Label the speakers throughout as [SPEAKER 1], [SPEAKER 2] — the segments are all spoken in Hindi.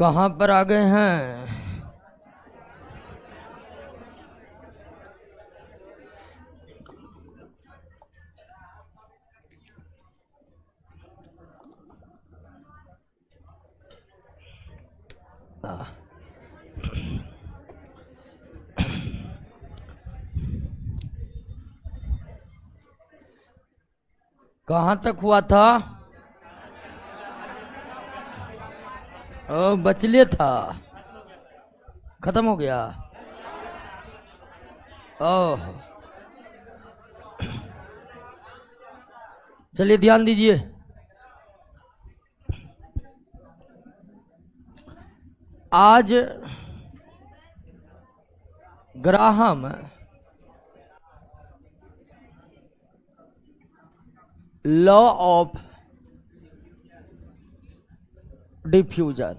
[SPEAKER 1] कहाँ पर आ गए हैं? कहाँ तक हुआ था? ओ, बचले था, खत्म हो गया। ओह, चलिए ध्यान दीजिए। आज ग्राहम लॉ ऑफ डिफ्यूजन,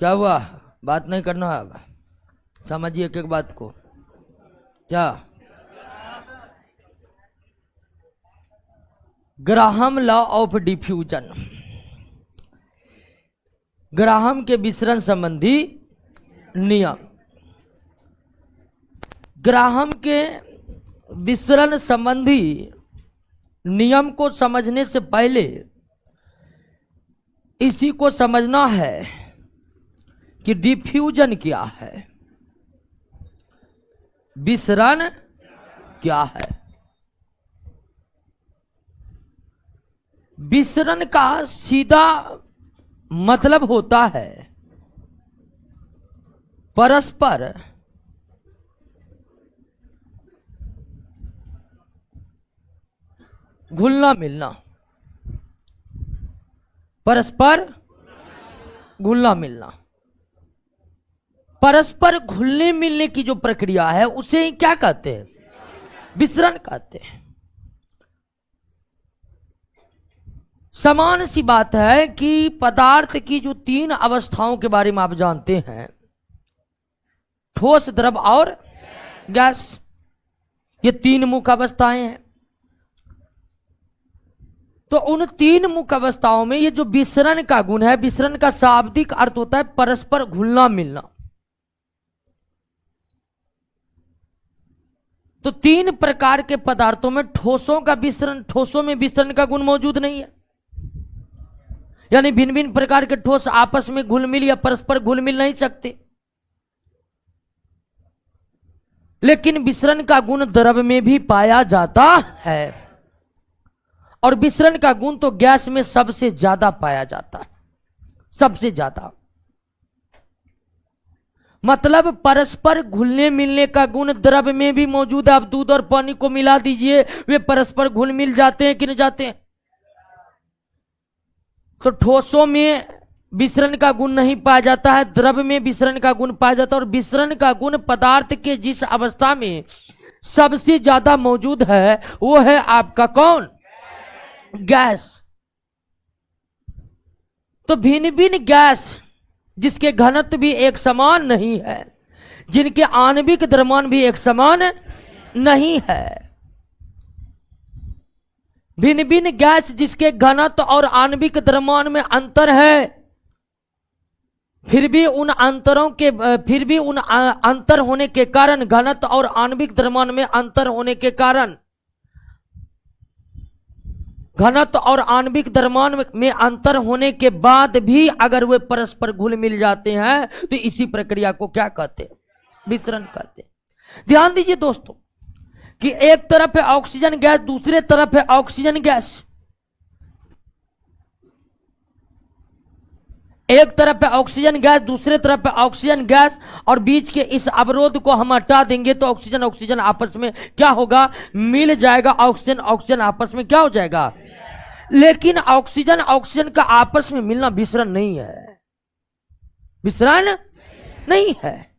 [SPEAKER 1] क्या हुआ? बात नहीं करना है? अब समझिए एक एक बात को। क्या Graham law of diffusion, Graham के विसरण संबंधी नियम। ग्राहम के विसरण संबंधी नियम को समझने से पहले इसी को समझना है कि डिफ्यूजन क्या है, विसरण क्या है। विसरण का सीधा मतलब होता है परस्पर घुलना मिलना, परस्पर घुलना मिलना। परस्पर घुलने मिलने की जो प्रक्रिया है उसे ही क्या कहते हैं? विसरण कहते हैं। समान सी बात है कि पदार्थ की जो तीन अवस्थाओं के बारे में आप जानते हैं, ठोस, द्रव और गैस, ये तीन मुख्य अवस्थाएं हैं। तो उन तीन मुख्य अवस्थाओं में ये जो विसरण का गुण है, विसरण का शाब्दिक अर्थ होता है परस्पर घुलना मिलना। तो तीन प्रकार के पदार्थों में ठोसों का विसरण, ठोसों में विसरण का गुण मौजूद नहीं है, यानी भिन्न भिन्न प्रकार के ठोस आपस में घुल मिल या परस्पर घुल मिल नहीं सकते। लेकिन विसरण का गुण द्रव में भी पाया जाता है, और विसरण का गुण तो गैस में सबसे ज्यादा पाया जाता है, सबसे ज्यादा। मतलब परस्पर घुलने मिलने का गुण द्रव में भी मौजूद है। आप दूध और पानी को मिला दीजिए, वे परस्पर घुल मिल जाते हैं कि नहीं जाते हैं? तो ठोसों में विसरण का गुण नहीं पाया जाता है, द्रव में विसरण का गुण पाया जाता है। और विसरण का गुण पदार्थ के जिस अवस्था में सबसे ज्यादा मौजूद है वो है आपका कौन? गैस। तो भिन्न भिन्न गैस जिसके घनत्व भी एक समान नहीं है, जिनके आणविक द्रव्यमान भी एक समान नहीं है, भिन्न भिन्न गैस जिसके घनत्व और आणविक द्रव्यमान में अंतर है, फिर भी उन अंतर होने के कारण, घनत्व और आणविक द्रव्यमान में अंतर होने के कारण, घनत्व और आणविक द्रव्यमान में अंतर होने के बाद भी अगर वे परस्पर घुल मिल जाते हैं तो इसी प्रक्रिया को क्या कहते हैं? विसरण कहते हैं। ध्यान दीजिए दोस्तों कि एक तरफ है ऑक्सीजन गैस, दूसरे तरफ है ऑक्सीजन गैस। एक तरफ है ऑक्सीजन गैस, दूसरे तरफ है ऑक्सीजन गैस, और बीच के इस अवरोध को हम हटा देंगे तो ऑक्सीजन ऑक्सीजन आपस में क्या होगा? मिल जाएगा। ऑक्सीजन ऑक्सीजन आपस में क्या हो जाएगा? लेकिन ऑक्सीजन ऑक्सीजन का आपस में मिलना विसरण नहीं है, विसरण नहीं है।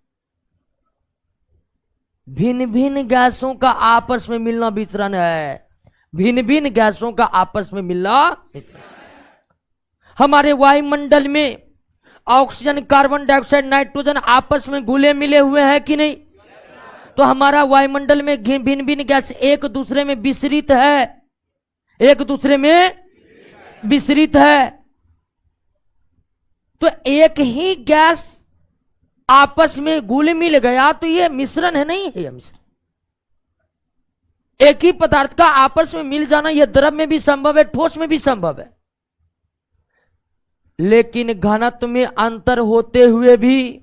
[SPEAKER 1] भिन्न भिन्न गैसों का आपस में मिलना विसरण है, भिन्न भिन्न गैसों का आपस में मिलना विसरण। हमारे वायुमंडल में ऑक्सीजन, कार्बन डाइऑक्साइड, नाइट्रोजन आपस में घुले मिले हुए हैं कि नहीं? तो हमारा वायुमंडल में भिन्न भिन्न गैस एक दूसरे में विसरित है, एक दूसरे में विसरित है। तो एक ही गैस आपस में घुल मिल गया तो ये मिश्रण है, नहीं है मिश्रण। एक ही पदार्थ का आपस में मिल जाना यह द्रव में भी संभव है, ठोस में भी संभव है। लेकिन घनत्व में अंतर होते हुए भी,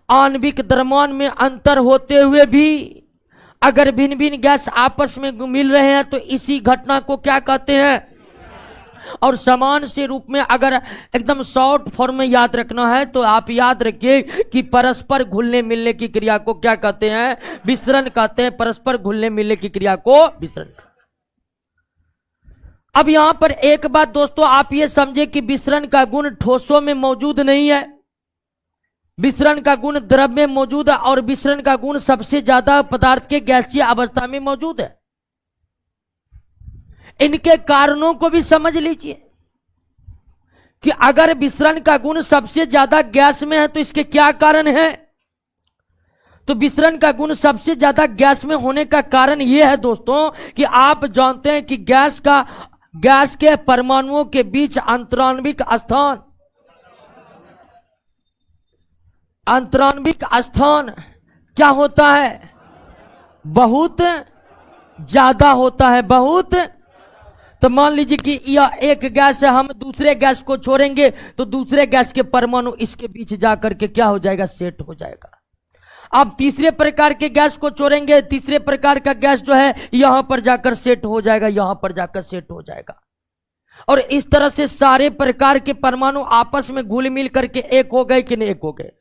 [SPEAKER 1] आणविक द्रव्यमान में अंतर होते हुए भी अगर भिन्न भिन्न गैस आपस में मिल रहे हैं तो इसी घटना को क्या कहते हैं। और समान से रूप में अगर एकदम शॉर्ट फॉर्म में याद रखना है तो आप याद रखिए कि परस्पर घुलने मिलने की क्रिया को क्या कहते हैं, विसरण कहते हैं। परस्पर घुलने मिलने की क्रिया को विसरण। अब यहां पर एक बात दोस्तों आप ये समझे कि विसरण का गुण ठोसों में मौजूद नहीं है, विसरण का गुण द्रव में मौजूद है, और विसरण का गुण सबसे ज्यादा पदार्थ के गैसीय अवस्था में मौजूद है। इनके कारणों को भी समझ लीजिए कि अगर विसरण का गुण सबसे ज्यादा गैस में है तो इसके क्या कारण है। तो विसरण का गुण सबसे ज्यादा गैस में होने का कारण यह है दोस्तों कि आप जानते हैं कि गैस के परमाणुओं के बीच अंतराण्विक स्थान क्या होता है, बहुत ज्यादा होता है, बहुत। तो मान लीजिए कि यह एक गैस है, हम दूसरे गैस को छोड़ेंगे तो दूसरे गैस के परमाणु इसके बीच जाकर के क्या हो जाएगा, सेट हो जाएगा। आप तीसरे प्रकार के गैस को छोड़ेंगे, तीसरे प्रकार का गैस जो है यहां पर जाकर सेट हो जाएगा, यहां पर जाकर सेट हो जाएगा। और इस तरह से सारे प्रकार के परमाणु आपस में घुल मिल करके एक हो गए कि नहीं, एक हो गए।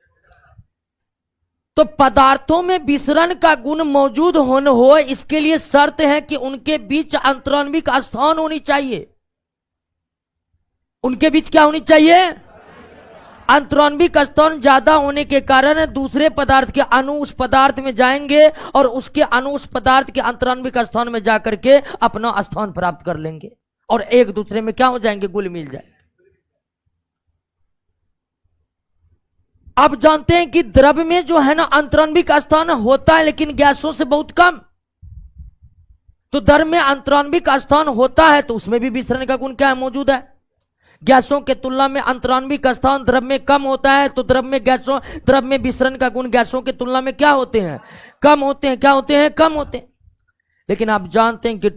[SPEAKER 1] तो पदार्थों में विसरण का गुण मौजूद हो इसके लिए शर्त है कि उनके बीच अंतराण्विक स्थान होनी चाहिए। उनके बीच क्या होनी चाहिए, अंतराण्विक स्थान ज्यादा होने के कारण दूसरे पदार्थ के अणु उस पदार्थ में जाएंगे और उसके अणु उस पदार्थ के अंतराण्विक स्थान में जाकर के अपना स्थान प्राप्त कर लेंगे और एक दूसरे में क्या हो जाएंगे, घुल मिल जाएंगे। आप जानते हैं कि द्रव में जो है ना अंतराण्विक स्थान होता है लेकिन गैसों से बहुत कम। तो द्रव में अंतराण्विक स्थान होता है तो उसमें भी विसरण का गुण क्या है, मौजूद है। गैसों के तुलना में अंतराण्विक स्थान द्रव में कम होता है तो द्रव में विसरण का गुण गैसों के तुलना में क्या होते हैं, कम होते हैं। क्या होते हैं, कम होते हैं। लेकिन आप जानते हैं कि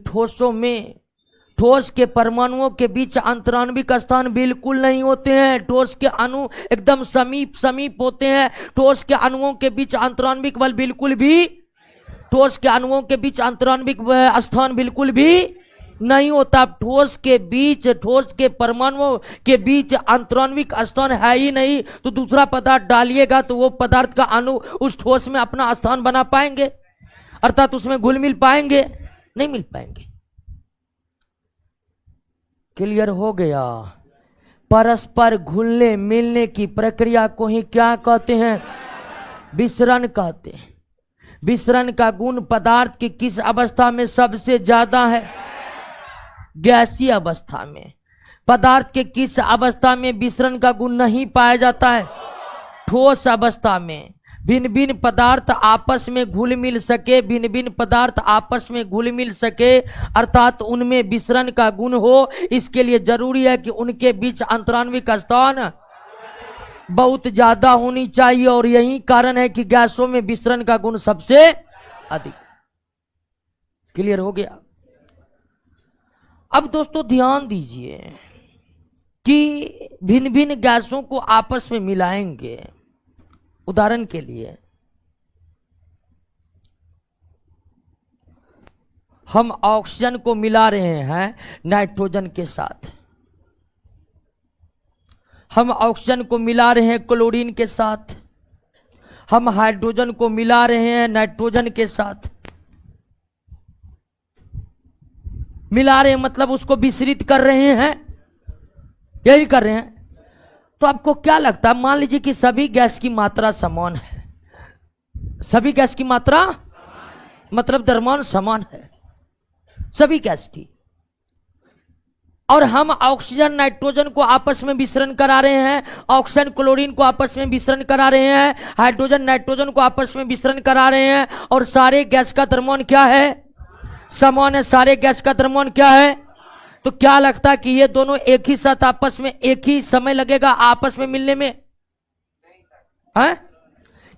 [SPEAKER 1] ठोस के परमाणुओं के बीच अंतराण्विक स्थान बिल्कुल नहीं होते हैं। ठोस के अणु एकदम समीप होते हैं। ठोस के अणुओं के बीच अंतराण्विक बल बिल्कुल भी, ठोस के अणुओं के बीच अंतराण्विक स्थान बिल्कुल भी नहीं होता। ठोस के परमाणुओं के बीच अंतराण्विक स्थान है ही नहीं, तो दूसरा पदार्थ डालिएगा तो वो पदार्थ का अणु उस ठोस में अपना स्थान बना पाएंगे, अर्थात उसमें घुल मिल पाएंगे, नहीं मिल पाएंगे। क्लियर हो गया। परस्पर घुलने मिलने की प्रक्रिया को ही क्या कहते हैं, विसरण कहते हैं। विसरण का गुण पदार्थ की किस अवस्था में सबसे ज्यादा है, गैसीय अवस्था में। पदार्थ के किस अवस्था में विसरण का गुण नहीं पाया जाता है, ठोस अवस्था में। भिन्न भिन्न पदार्थ आपस में घुल मिल सके, भिन्न भिन्न पदार्थ आपस में घुल मिल सके अर्थात उनमें विसरण का गुण हो, इसके लिए जरूरी है कि उनके बीच अंतराण्विक स्थान बहुत ज्यादा होनी चाहिए। और यही कारण है कि गैसों में विसरण का गुण सबसे अधिक। क्लियर हो गया। अब दोस्तों ध्यान दीजिए कि भिन्न भिन्न गैसों को आपस में मिलाएंगे। उदाहरण के लिए हम ऑक्सीजन को मिला रहे हैं नाइट्रोजन के साथ, हम ऑक्सीजन को मिला रहे हैं क्लोरीन के साथ, हम हाइड्रोजन को मिला रहे हैं नाइट्रोजन के साथ। मिला रहे हैं मतलब उसको विसरित कर रहे हैं, यही कर रहे हैं। तो आपको क्या लगता है, मान लीजिए कि सभी गैस की मात्रा समान है, सभी गैस की मात्रा मतलब द्रव्यमान समान है सभी गैस की। और हम ऑक्सीजन नाइट्रोजन को आपस में विसरण करा रहे हैं, ऑक्सीजन क्लोरीन को आपस में विसरण करा रहे हैं, हाइड्रोजन नाइट्रोजन को आपस में विसरण करा रहे हैं, और सारे गैस का द्रव्यमान क्या है? समान है। सारे गैस का द्रव्यमान क्या है? तो क्या लगता है कि ये दोनों एक ही साथ आपस में एक ही समय लगेगा आपस में मिलने में? है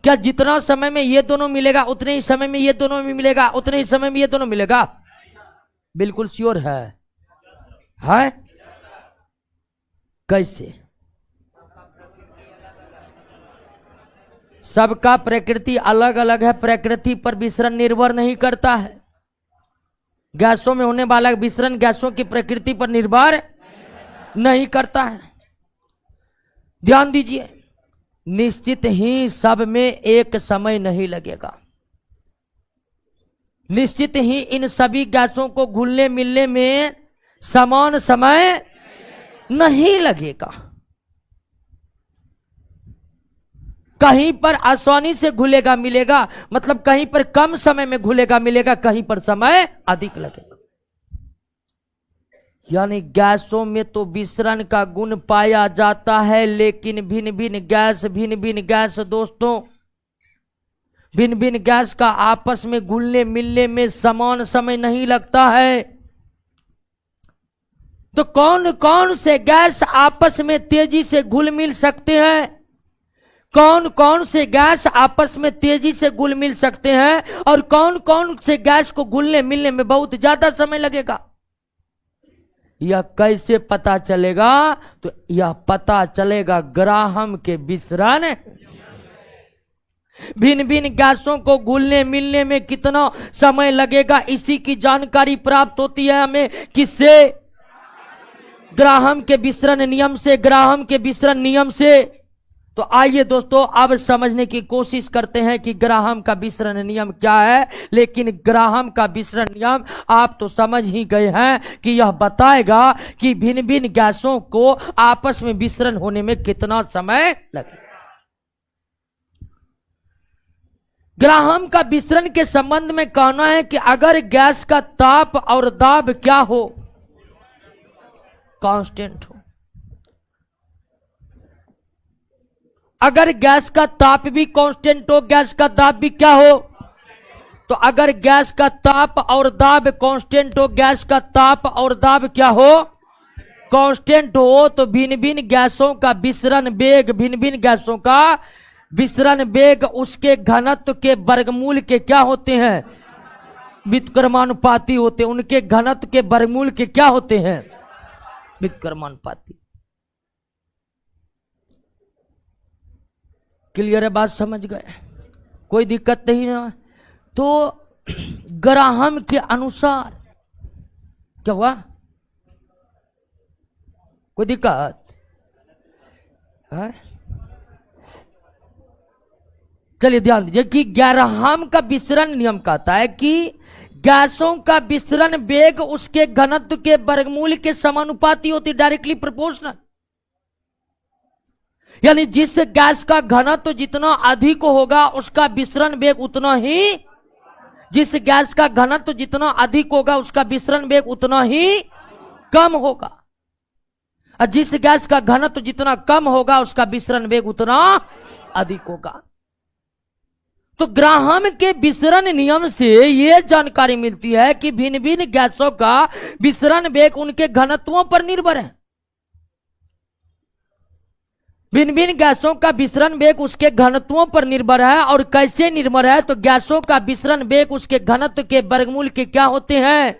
[SPEAKER 1] क्या जितना समय में ये दोनों मिलेगा उतने ही समय में ये दोनों भी मिलेगा, उतने ही समय में ये दोनों मिलेगा? बिल्कुल श्योर है? कैसे? सबका प्रकृति अलग अलग है, प्रकृति पर विसरण निर्भर नहीं करता है। गैसों में होने वाला विसरण गैसों की प्रकृति पर निर्भर नहीं करता है। ध्यान दीजिए, निश्चित ही सब में एक समय नहीं लगेगा, निश्चित ही इन सभी गैसों को घुलने मिलने में समान समय नहीं लगेगा। कहीं पर आसानी से घुलेगा मिलेगा, मतलब कहीं पर कम समय में घुलेगा मिलेगा, कहीं पर समय अधिक लगेगा। यानी गैसों में तो विसरण का गुण पाया जाता है, लेकिन भिन्न भिन्न गैस दोस्तों, भिन्न भिन्न गैस का आपस में घुलने मिलने में समान समय नहीं लगता है। तो कौन कौन से गैस आपस में तेजी से घुल मिल सकते हैं? कौन कौन से गैस आपस में तेजी से घुल मिल सकते हैं और कौन कौन से गैस को घुलने मिलने में बहुत ज्यादा समय लगेगा? यह कैसे पता चलेगा? तो यह पता चलेगा ग्राहम के विसरण। भिन्न भिन्न गैसों को घुलने मिलने में कितना समय लगेगा, इसी की जानकारी प्राप्त होती है हमें किससे? ग्राहम के विसरण नियम से, ग्राहम के विसरण नियम से। तो आइए दोस्तों अब समझने की कोशिश करते हैं कि ग्राहम का विसरण नियम क्या है। लेकिन ग्राहम का विसरण नियम आप तो समझ ही गए हैं कि यह बताएगा कि भिन्न भिन्न गैसों को आपस में विसरण होने में कितना समय लगेगा। ग्राहम का विसरण के संबंध में कहना है कि अगर गैस का ताप और दाब क्या हो? कांस्टेंट हो। अगर गैस का ताप भी कांस्टेंट हो, गैस का दाब भी क्या हो? तो अगर गैस का ताप और दाब कांस्टेंट हो, गैस का ताप और दाब क्या हो? कांस्टेंट हो, तो भिन्न भिन्न गैसों का विसरण वेग, भिन्न भिन्न गैसों का विसरण वेग उसके घनत्व के वर्गमूल के क्या होते हैं? व्युत्क्रमानुपाती होते हैं। उनके घनत्व के वर्गमूल के क्या होते हैं? व्युत्क्रमानुपाती। क्लियर है? बात समझ गए? कोई दिक्कत नहीं है? तो ग्राहम के अनुसार क्या हुआ? कोई दिक्कत है? चलिए ध्यान दीजिए कि ग्राहम का विसरण नियम कहता है कि गैसों का विसरण वेग उसके घनत्व के वर्गमूल के समानुपाती होती, डायरेक्टली प्रोपोर्शनल। यानी जिस गैस का घनत्व जितना अधिक होगा उसका विसरण वेग उतना ही, जिस गैस का घनत्व जितना अधिक होगा उसका विसरण वेग उतना ही कम होगा, और जिस गैस का घनत्व जितना कम होगा उसका विसरण वेग उतना अधिक होगा। तो ग्राहम के विसरण नियम से यह जानकारी मिलती है कि भिन्न भिन्न गैसों का विसरण वेग उनके घनत्वों पर निर्भर है। भिन्न भिन्न गैसों का विसरण वेग उसके घनत्वों पर निर्भर है। और कैसे निर्भर है? तो गैसों का विसरण वेग उसके घनत्व के वर्गमूल के क्या होते हैं?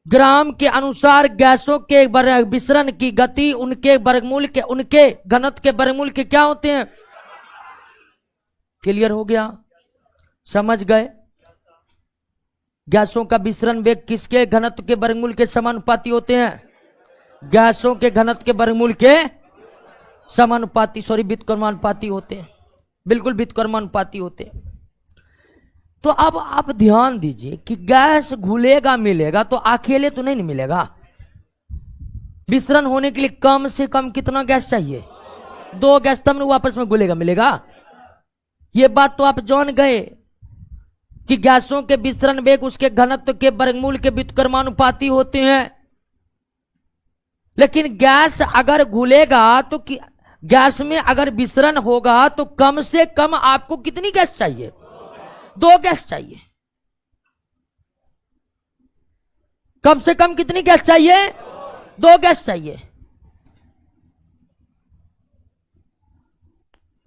[SPEAKER 1] ग्राम के अनुसार गैसों के विसरण की गति उनके वर्गमूल के, उनके घनत्व के वर्गमूल के क्या होते हैं? क्लियर हो गया? समझ गए? गैसों का विसरण वेग किसके घनत्व के वर्गमूल के समानुपाती होते हैं? गैसों के घनत्व के वर्गमूल के समानुपाती, व्युत्क्रमानुपाती होते हैं। बिल्कुल व्युत्क्रमानुपाती होते हैं। तो अब आप ध्यान दीजिए कि गैस घुलेगा मिलेगा तो अकेले तो नहीं मिलेगा। विसरण होने के लिए कम से कम कितना गैस चाहिए? 2 गैस, तब वो आपस में घुलेगा मिलेगा। ये बात तो आप जान गए कि गैसों के विसरण वेग उसके घनत्व के वर्गमूल के व्युत्क्रमानुपाती होते हैं। लेकिन गैस अगर घुलेगा तो गैस में अगर विसरण होगा तो कम से कम आपको कितनी गैस चाहिए? 2 गैस चाहिए। कम से कम कितनी गैस चाहिए? 2 गैस चाहिए।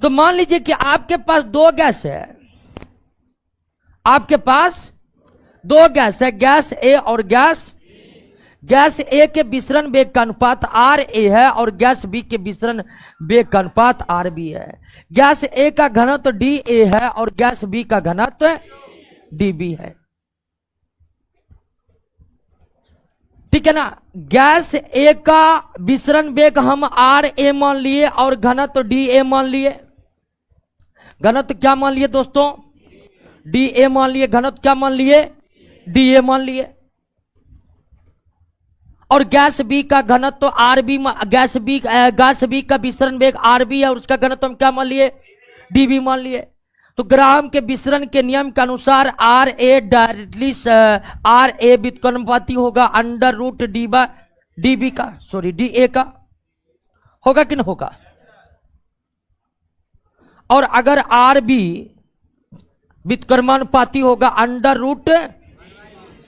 [SPEAKER 1] तो मान लीजिए कि आपके पास 2 गैस है, आपके पास 2 गैस है, गैस ए और गैस ए के विसरण वेग का अनुपात आर ए है और गैस बी के विसरण वेग का अनुपात आर बी है। गैस ए का घनत्व डी ए है और गैस बी का घनत्व डी बी है। ठीक है ना? गैस ए का विसरण वेग हम आर ए मान लिए और घनत्व डी ए मान लिए। घनत्व क्या मान लिए दोस्तों? डी ए मान लिए। घनत्व क्या मान लिए? डी ए मान लिए। और गैस बी का घनत्व तो आर बी, गैस बी का विसरण वेग आर बी है और उसका घनत्व हम क्या मान लिए? डी बी मान लिए। तो ग्राम के विसरण के नियम के अनुसार R A directly R A व्युत्क्रमानुपाती होगा अंडर रूट डी बी का, सॉरी डी ए का। होगा कि नहीं होगा? और अगर आर बी व्युत्क्रमानुपाती होगा अंडर रूट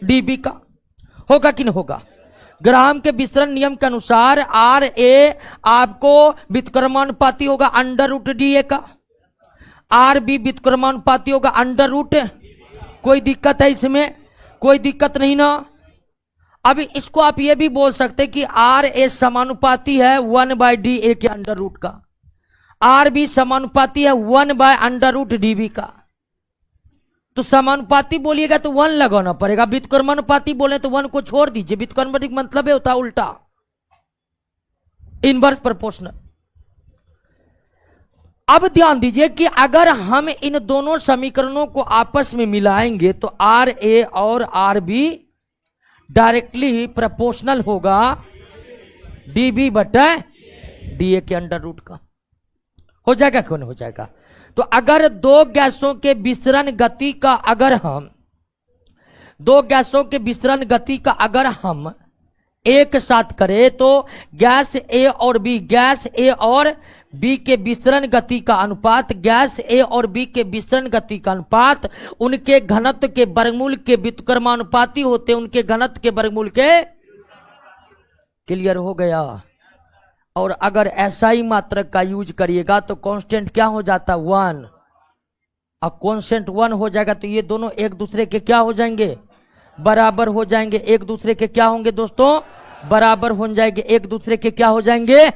[SPEAKER 1] डी बी का। होगा कि नहीं होगा? ग्राम के विसरण नियम के अनुसार आर ए आपको व्युत्क्रमानुपाती होगा अंडर रूट डी ए का। आर बी व्युत्क्रमानुपाती होगा अंडर रूट। कोई दिक्कत है इसमें? कोई दिक्कत नहीं ना। अभी इसको आप ये भी बोल सकते कि आर ए समानुपाती है 1/डी ए के अंडर रूट का। आर बी समानुपाती है 1/अंडर रूट डी बी का। तो समानुपाती बोलिएगा तो 1 लगाना पड़ेगा, व्युत्क्रमानुपाती बोले तो 1 को छोड़ दीजिए। व्युत्क्रमानुपाती मतलब है होता है उल्टा, इनवर्स प्रोपोर्शनल। अब ध्यान दीजिए कि अगर हम इन दोनों समीकरणों को आपस में मिलाएंगे तो आर ए और आर बी डायरेक्टली प्रोपोर्शनल होगा डी बी बटा डी ए के अंडर रूट का। हो जाएगा? क्यों नहीं हो जाएगा? तो अगर 2 गैसों के विसरण गति का अगर हम एक साथ करें तो गैस ए और बी के विसरण गति का अनुपात, गैस ए और बी के विसरण गति का अनुपात उनके घनत्व के वर्गमूल के व्युत्क्रमानुपाती होते, उनके घनत्व के वर्गमूल के। क्लियर हो गया? और अगर SI मात्रक का यूज करिएगा तो कांस्टेंट क्या हो जाता? 1। अब कांस्टेंट 1 हो जाएगा तो ये दोनों एक दूसरे के क्या हो जाएंगे? बराबर हो जाएंगे। एक दूसरे के क्या होंगे दोस्तों? बराबर हो जाएंगे। एक दूसरे के क्या हो जाएंगे?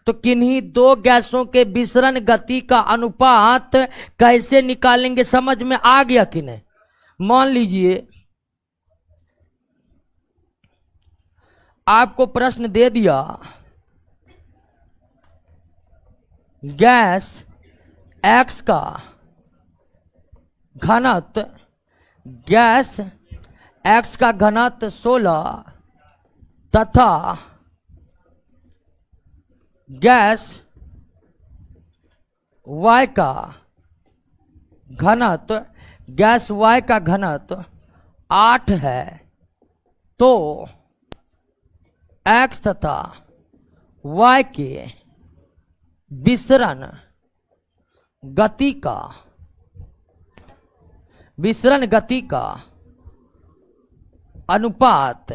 [SPEAKER 1] तो किन्हीं 2 गैसों के विसरण गति का अनुपात कैसे निकालेंगे? समझ में आ गया कि नहीं? मान लीजिए आपको प्रश्न दे दिया गैस एक्स का घनत्व, गैस एक्स का घनत्व 16 तथा गैस वाई का घनत्व 8 है। तो एक्स तथा वाई के विसरण गति का अनुपात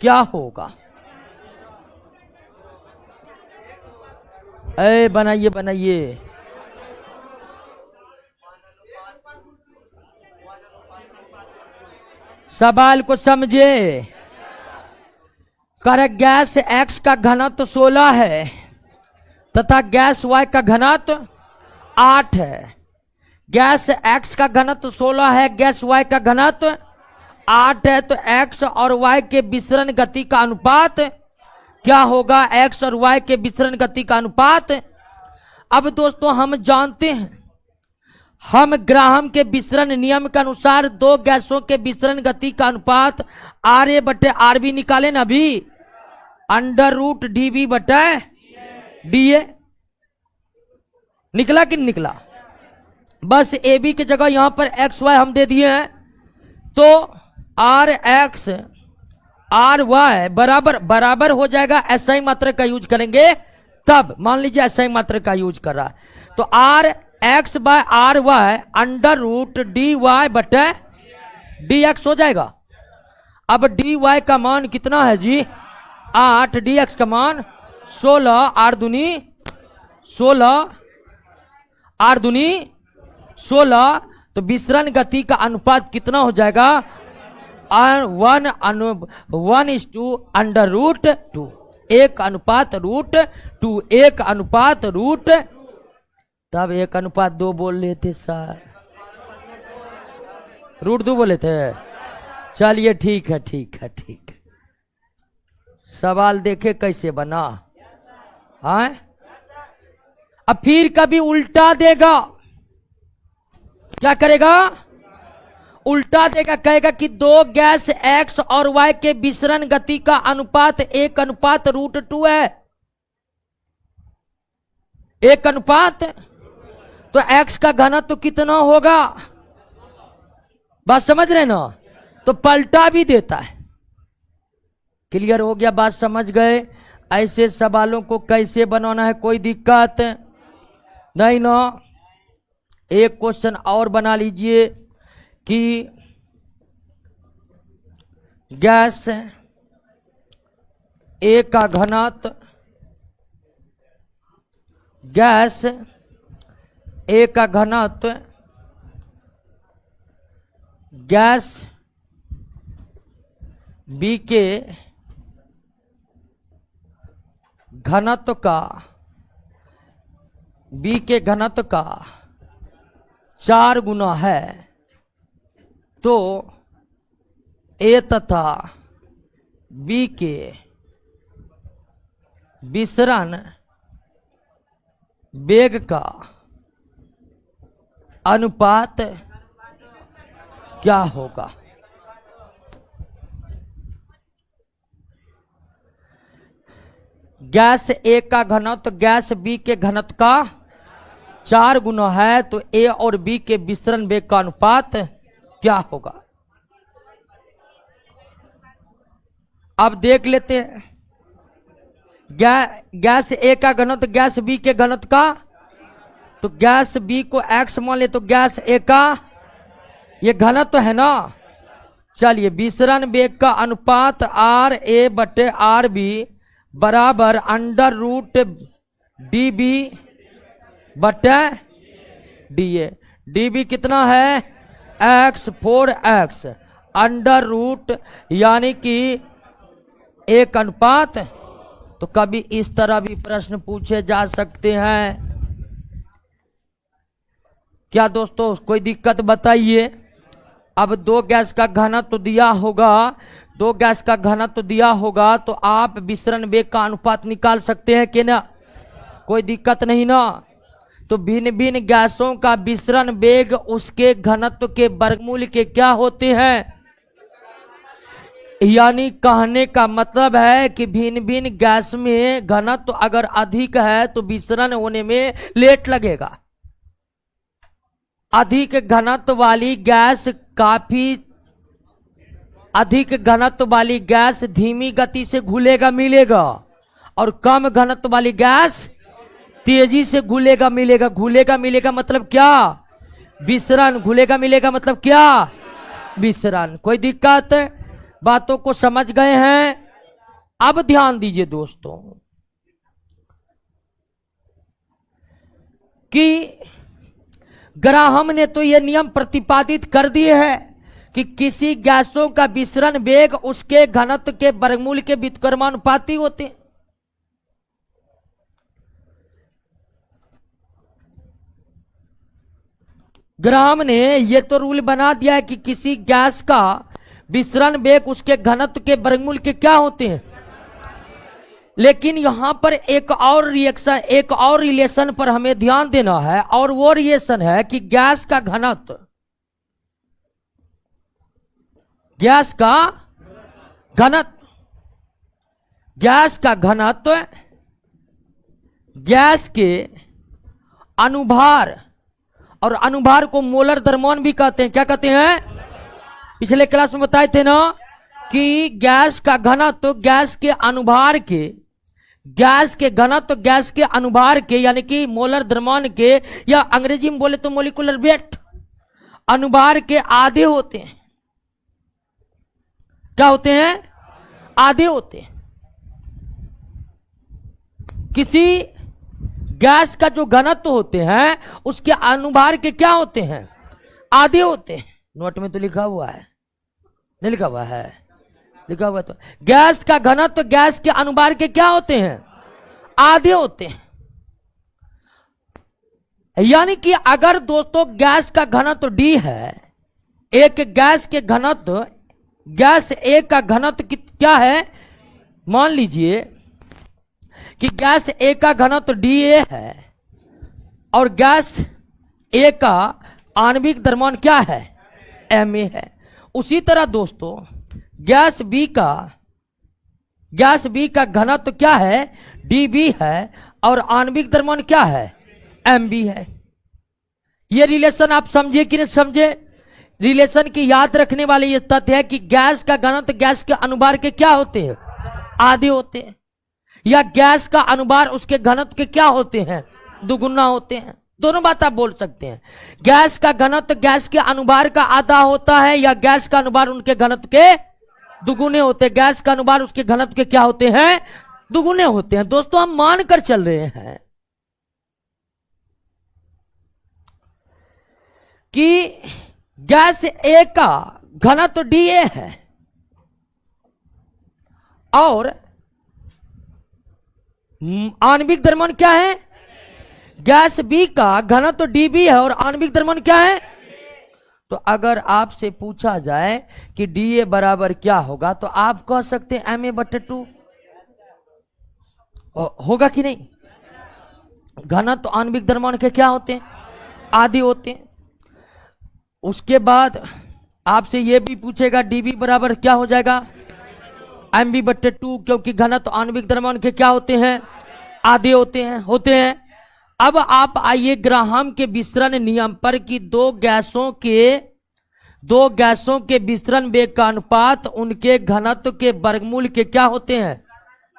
[SPEAKER 1] क्या होगा? बनाइए। सवाल को समझे। कर गैस एक्स का घनत्व 16 है तथा गैस वाई का घनत्व 8 है। गैस एक्स का घनत्व 16 है, गैस वाई का घनत्व 8 है। तो एक्स और वाई के विसरण गति का अनुपात क्या होगा? एक्स और वाई के विसरण गति का अनुपात। अब दोस्तों हम जानते हैं, हम ग्राहम के विसरण नियम के अनुसार 2 गैसों के विसरण गति का अनुपात आर ए बटे आर बी निकाले ना अभी, अंडर रूट डी बी बटे डी ए। निकला कि नहीं निकला? बस ए बी की जगह यहां पर एक्स वाई हम दे दिए हैं। तो आर एक्स आर वाई बराबर बराबर हो जाएगा, एसआई मात्रक का यूज करेंगे तब। मान लीजिए एसआई मात्रक का यूज कर रहा है तो R X by R Y under root D Y बटे डी एक्स हो जाएगा। अब डी वाई का मान कितना है जी 8, डी एक्स का मान 16, आर दूनी 16, आर दूनी 16। तो विसरण गति का अनुपात कितना हो जाएगा 1:√2, 1:√2, 1:√, तब 1:2 बोल लेते सर, √2 बोले थे। चलिए ठीक है ठीक है ठीक है। सवाल देखे कैसे बना। हाँ अब फिर कभी उल्टा देगा, क्या करेगा उल्टा देगा, कहेगा कि दो गैस एक्स और वाई के विसरण गति का अनुपात 1:√2 है। 1:, तो एक्स का घनत्व तो कितना होगा, बात समझ रहे ना। तो पलटा भी देता है। क्लियर हो गया, बात समझ गए। ऐसे सवालों को कैसे बनाना है, कोई दिक्कत नहीं ना। एक क्वेश्चन और बना लीजिए कि गैस ए का घनत्व, गैस ए का घनत्व गैस बी के घनत्व का, बी के घनत्व का 4 गुना है, तो ए तथा बी के विसरण वेग का अनुपात क्या होगा। गैस ए का घनत्व गैस बी के घनत्व का 4 गुना है, तो ए और बी के विसरण वेग का अनुपात क्या होगा। अब देख लेते हैं। गैस ए का घनत्व गैस बी के घनत्व का, तो गैस बी को एक्स मान ले, तो गैस ए का ये घनत्व है ना। चलिए विसरण वेग का अनुपात आर ए बटे आर बी बराबर √डी बी बटे डी ए। डी बी कितना है x, 4x √ यानी कि 1:। तो कभी इस तरह भी प्रश्न पूछे जा सकते हैं। क्या दोस्तों कोई दिक्कत बताइए। अब दो गैस का घनत्व दिया होगा, दो गैस का घनत्व दिया होगा, तो आप विसरण वेग का अनुपात निकाल सकते हैं कि ना, कोई दिक्कत नहीं ना। तो भिन्न भिन्न गैसों का विसरण वेग उसके घनत्व के वर्गमूल के क्या होते हैं। यानी कहने का मतलब है कि भिन्न भिन्न गैस में घनत्व अगर अधिक है तो विसरण होने में लेट लगेगा। अधिक घनत्व वाली गैस काफी अधिक घनत्व वाली गैस धीमी गति से घुलेगा मिलेगा, और कम घनत्व वाली गैस तेजी से घुलेगा मिलेगा। घुलेगा मिलेगा मतलब क्या, विसरण। घुलेगा मिलेगा मतलब क्या, विसरण। कोई दिक्कत, बातों को समझ गए हैं। अब ध्यान दीजिए दोस्तों कि ग्राहम ने तो यह नियम प्रतिपादित कर दिए है कि किसी गैसों का विसरण वेग उसके घनत्व के वर्गमूल के व्युत्क्रमानुपाती होते हैं। ग्राहम ने यह तो रूल बना दिया है कि किसी गैस का विसरण वेग उसके घनत्व के वर्गमूल के क्या होते हैं। लेकिन यहां पर एक और रिलेशन पर हमें ध्यान देना है, और वो रिलेशन है कि गैस का घनत्व, गैस का घनत्व, गैस का घनत्व गैस के अनुभार, और अनुभार को मोलर द्रव्यमान भी कहते हैं। क्या कहते हैं, पिछले क्लास में बताए थे ना। कि गैस का घनत्व गैस के अनुभार के, गैस के घनत्व गैस के अनुभार के यानी कि मोलर द्रव्यमान के, या अंग्रेजी में बोले तो मोलिकुलर वेट, अनुभार के आधे होते हैं। क्या होते हैं? आधे होते हैं। किसी गैस का जो घनत्व होते हैं उसके अनुभार के क्या होते हैं? आधे होते हैं। नोट में तो लिखा हुआ है, नहीं लिखा हुआ है? लिखा हुआ तो गैस का घनत्व गैस के अनुभार के क्या होते हैं? आधे होते हैं। यानी कि अगर दोस्तों गैस का घनत्व D है, एक गैस के घनत्व, गैस A का घनत्व क्या है? मान लीजिए कि गैस A का घनत्व DA है और गैस A का आणविक द्रव्यमान क्या है? Ma है। उसी तरह दोस्तों गैस B का घनत्व क्या है? DB है और आणविक द्रव्यमान क्या है? MB है। ये रिलेशन आप समझे कि नहीं समझे? रिलेशन की याद रखने वाले ये तथ्य है कि गैस का घनत्व गैस के अनुभार के क्या होते हैं? आधे होते हैं। या गैस का अनुभार उसके घनत्व के क्या होते हैं? दुगुना होते हैं। दोनों बात आप बोल सकते हैं। गैस का घनत्व गैस के अनुभार का आधा होता है या गैस का अनुभार उनके घनत्व के दुगुने होते हैं। गैस का अनुभार उसके घनत्व के क्या होते हैं? दुगुने होते हैं। दोस्तों हम मानकर चल रहे हैं कि गैस A का घनत्व DA है और आणविक द्रव्यमान क्या है? गैस B का घनत्व DB है और आणविक द्रव्यमान क्या है? तो अगर आपसे पूछा जाए कि DA बराबर क्या होगा तो आप कह सकते हैं Ma/2 होगा कि नहीं? घनत्व आणविक द्रव्यमान के क्या होते हैं? आधे होते हैं। उसके बाद आपसे यह भी पूछेगा DB बराबर क्या हो जाएगा? Mb/2, क्योंकि घनत्व आणविक द्रव्यमान के क्या होते हैं? आधे होते हैं। अब आप आइए ग्राहम के विसरण नियम पर कि दो गैसों के विसरण वेग का अनुपात उनके घनत्व के वर्गमूल के क्या होते हैं?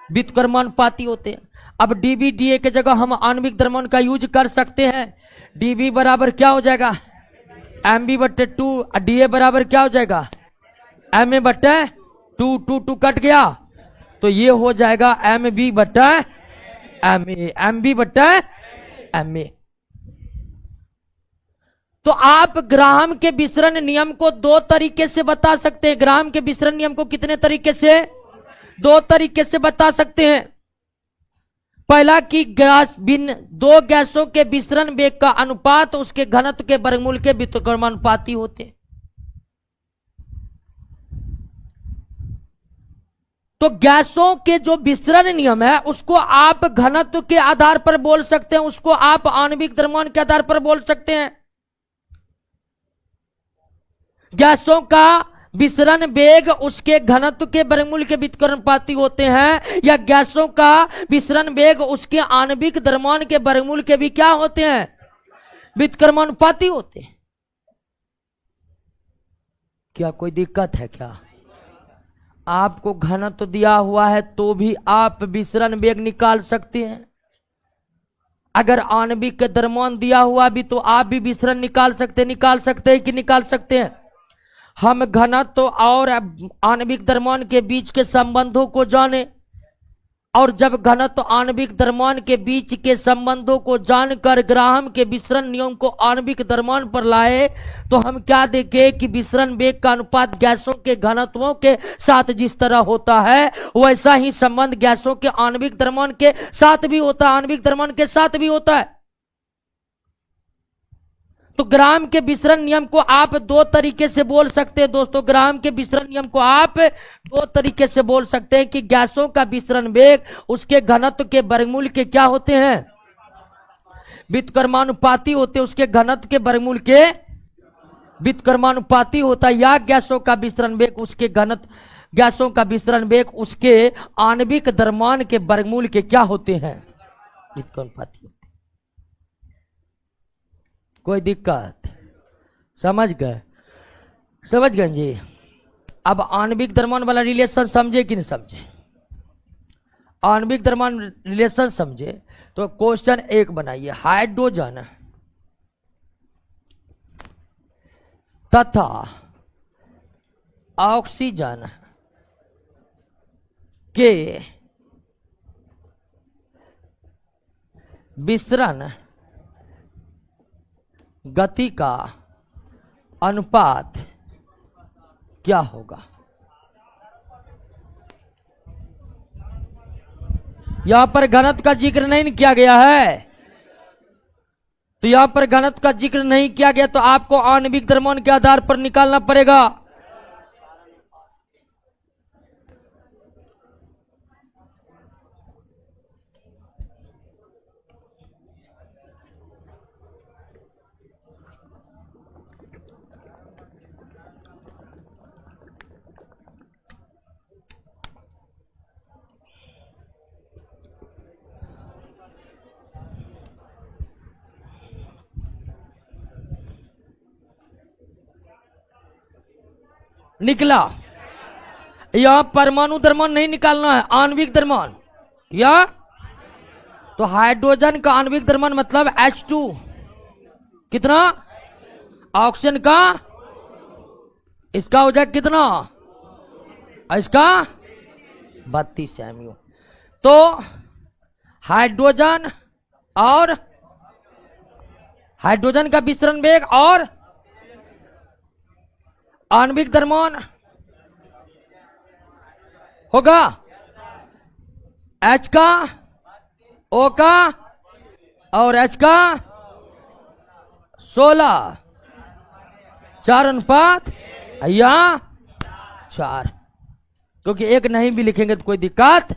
[SPEAKER 1] व्युत्क्रमानुपाती होते हैं। अब DB DA के जगह हम आणविक द्रव्यमान का यूज कर सकते हैं। DB बराबर क्या हो जाएगा? Mb/2। DA बराबर क्या हो जाएगा? Ma/2। 2 कट गया तो ये हो जाएगा MB/Ma। MB/Ma। तो आप ग्राहम के विसरण नियम को दो तरीके से बता सकते हैं। ग्राहम के विसरण नियम को कितने तरीके से? दो तरीके से बता सकते हैं। पहला कि दो गैसों के विसरण वेग का अनुपात उसके घनत्व के वर्गमूल के व्युत्क्रमानुपाती होते हैं। तो गैसों के जो विसरण नियम है उसको आप घनत्व के आधार पर बोल सकते हैं, उसको आप आणविक द्रव्यमान के आधार पर बोल सकते हैं। गैसों का विसरण वेग उसके घनत्व के वर्गमूल के व्युत्क्रमानुपाती होते हैं, या गैसों का विसरण वेग उसके आणविक द्रव्यमान के वर्गमूल के भी क्या होते हैं? व्युत्क्रमानुपाती होते हैं। क्या कोई दिक्कत है क्या? आपको घनत्व दिया हुआ है तो भी आप विसरण वेग निकाल सकते हैं। अगर आणविक द्रव्यमान दिया हुआ भी तो आप भी विसरण निकाल सकते हैं कि निकाल सकते हैं। हम घनत्व और आणविक द्रव्यमान के बीच के संबंधों को जाने, और जब घनत्व आणविक द्रव्यमान के बीच के संबंधों को जानकर ग्राहम के विसरण नियम को आणविक द्रव्यमान पर लाए तो हम क्या देखे कि विसरण वेग का अनुपात गैसों के घनत्वों के साथ जिस तरह होता है वैसा ही संबंध गैसों के आणविक द्रव्यमान के साथ भी होता है, आणविक द्रव्यमान के साथ भी होता है। तो ग्राहम के विसरण नियम को आप दो तरीके से बोल सकते हैं दोस्तों। ग्राहम के विसरण नियम को आप दो तरीके से बोल सकते हैं कि गैसों का विसरण वेग उसके घनत्व के वर्गमूल के क्या होते हैं? व्युत्क्रमानुपाती होते, उसके घनत्व के वर्गमूल के व्युत्क्रमानुपाती होता, या गैसों का विसरण वेग उसके घनत्व, गैसों का विसरण वेग उसके आणविक द्रव्यमान के वर्गमूल के क्या होते हैं? व्युत्क्रमानुपाती। कोई दिक्कत? समझ गए जी? अब आणविक द्रव्यमान वाला रिलेशन समझे कि नहीं समझे? आणविक द्रव्यमान रिलेशन समझे तो क्वेश्चन 1 बनाइए। हाइड्रोजन तथा ऑक्सीजन के विसरण गति का अनुपात क्या होगा? यहां पर घनत्व का जिक्र नहीं किया गया है, तो यहां पर घनत्व का जिक्र नहीं किया गया तो आपको आणविक द्रव्यमान के आधार पर निकालना पड़ेगा। निकला। यहां परमाणु द्रव्यमान नहीं निकालना है, आणविक द्रव्यमान। या तो हाइड्रोजन का आणविक द्रव्यमान मतलब H2 कितना, ऑक्सीजन का इसका हो जाए कितना, इसका 32 mu। तो हाइड्रोजन और हाइड्रोजन का विसरण वेग और आणविक द्रव्यमान होगा H का, O का और H का 16, 4 अनुपात या 4, क्योंकि 1 नहीं भी लिखेंगे तो कोई दिक्कत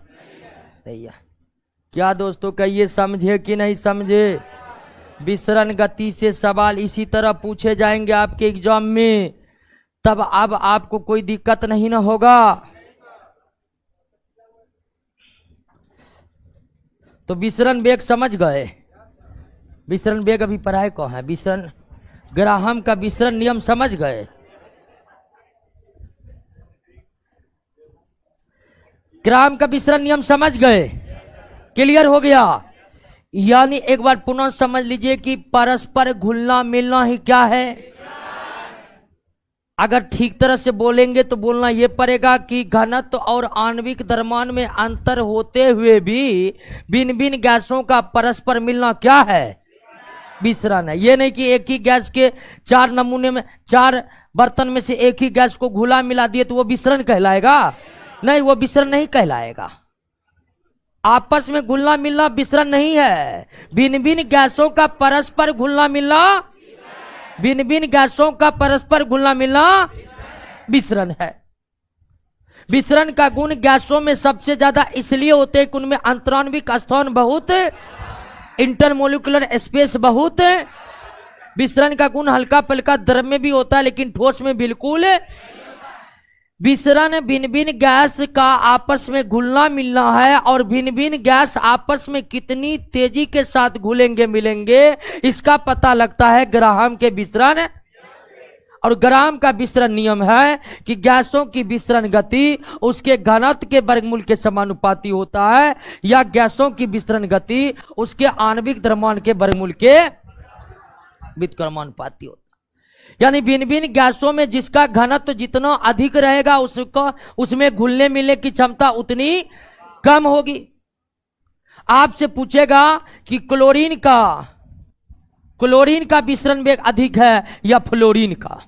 [SPEAKER 1] नहीं है। क्या दोस्तों कहिए, समझे कि नहीं समझे? विसरण गति से सवाल इसी तरह पूछे जाएंगे आपके एग्जाम में, तब अब आपको कोई दिक्कत नहीं ना होगा। तो विसरण वेग समझ गए? विसरण वेग अभी पढ़ाए कौन है? विसरण ग्राहम का विसरण नियम समझ गए? ग्राहम का विसरण नियम समझ गए? क्लियर हो गया? यानी एक बार पुनः समझ लीजिए कि परस्पर घुलना मिलना ही क्या है। अगर ठीक तरह से बोलेंगे तो बोलना यह पड़ेगा कि घनत्व और आणविक द्रव्यमान में अंतर होते हुए भी भिन्न भिन्न गैसों का परस्पर मिलना क्या है? विसरण है। ये नहीं कि एक ही गैस के 4 नमूने में 4 बर्तन में से एक ही गैस को घुला मिला दिए तो वो विसरण कहलाएगा? नहीं, वो विसरण नहीं कहलाएगा। आपस में घुलना मिलना विसरण नहीं है। भिन्न भिन्न गैसों का परस्पर घुलना मिलना, भिन्न भिन्न गैसों का परस्पर घुलना मिलना विसरण है। विसरण का गुण गैसों में सबसे ज्यादा इसलिए होते हैं कि उनमें अंतराण्विक स्थान बहुत, इंटरमोलिकुलर स्पेस बहुत। विसरण का गुण हल्का पल्का द्रव में भी होता है लेकिन ठोस में बिल्कुल। विसरण भिन्न भिन्न गैस का आपस में घुलना मिलना है और भिन्न भिन्न गैस आपस में कितनी तेजी के साथ घुलेंगे मिलेंगे इसका पता लगता है ग्राहम के विसरण। और ग्राहम का विसरण नियम है कि गैसों की विसरण गति उसके घनत्व के वर्गमूल के समानुपाती होता है या गैसों की विसरण गति उसके आणविक द्रव्यमान के वर्गमूल के व्युत्क्रमानुपाती होता है। यानी भिन्न भिन्न गैसों में जिसका घनत्व जितना अधिक रहेगा उसको उसमें घुलने मिलने की क्षमता उतनी कम होगी। आपसे पूछेगा कि क्लोरीन का विसरण वेग अधिक है या फ्लोरीन का?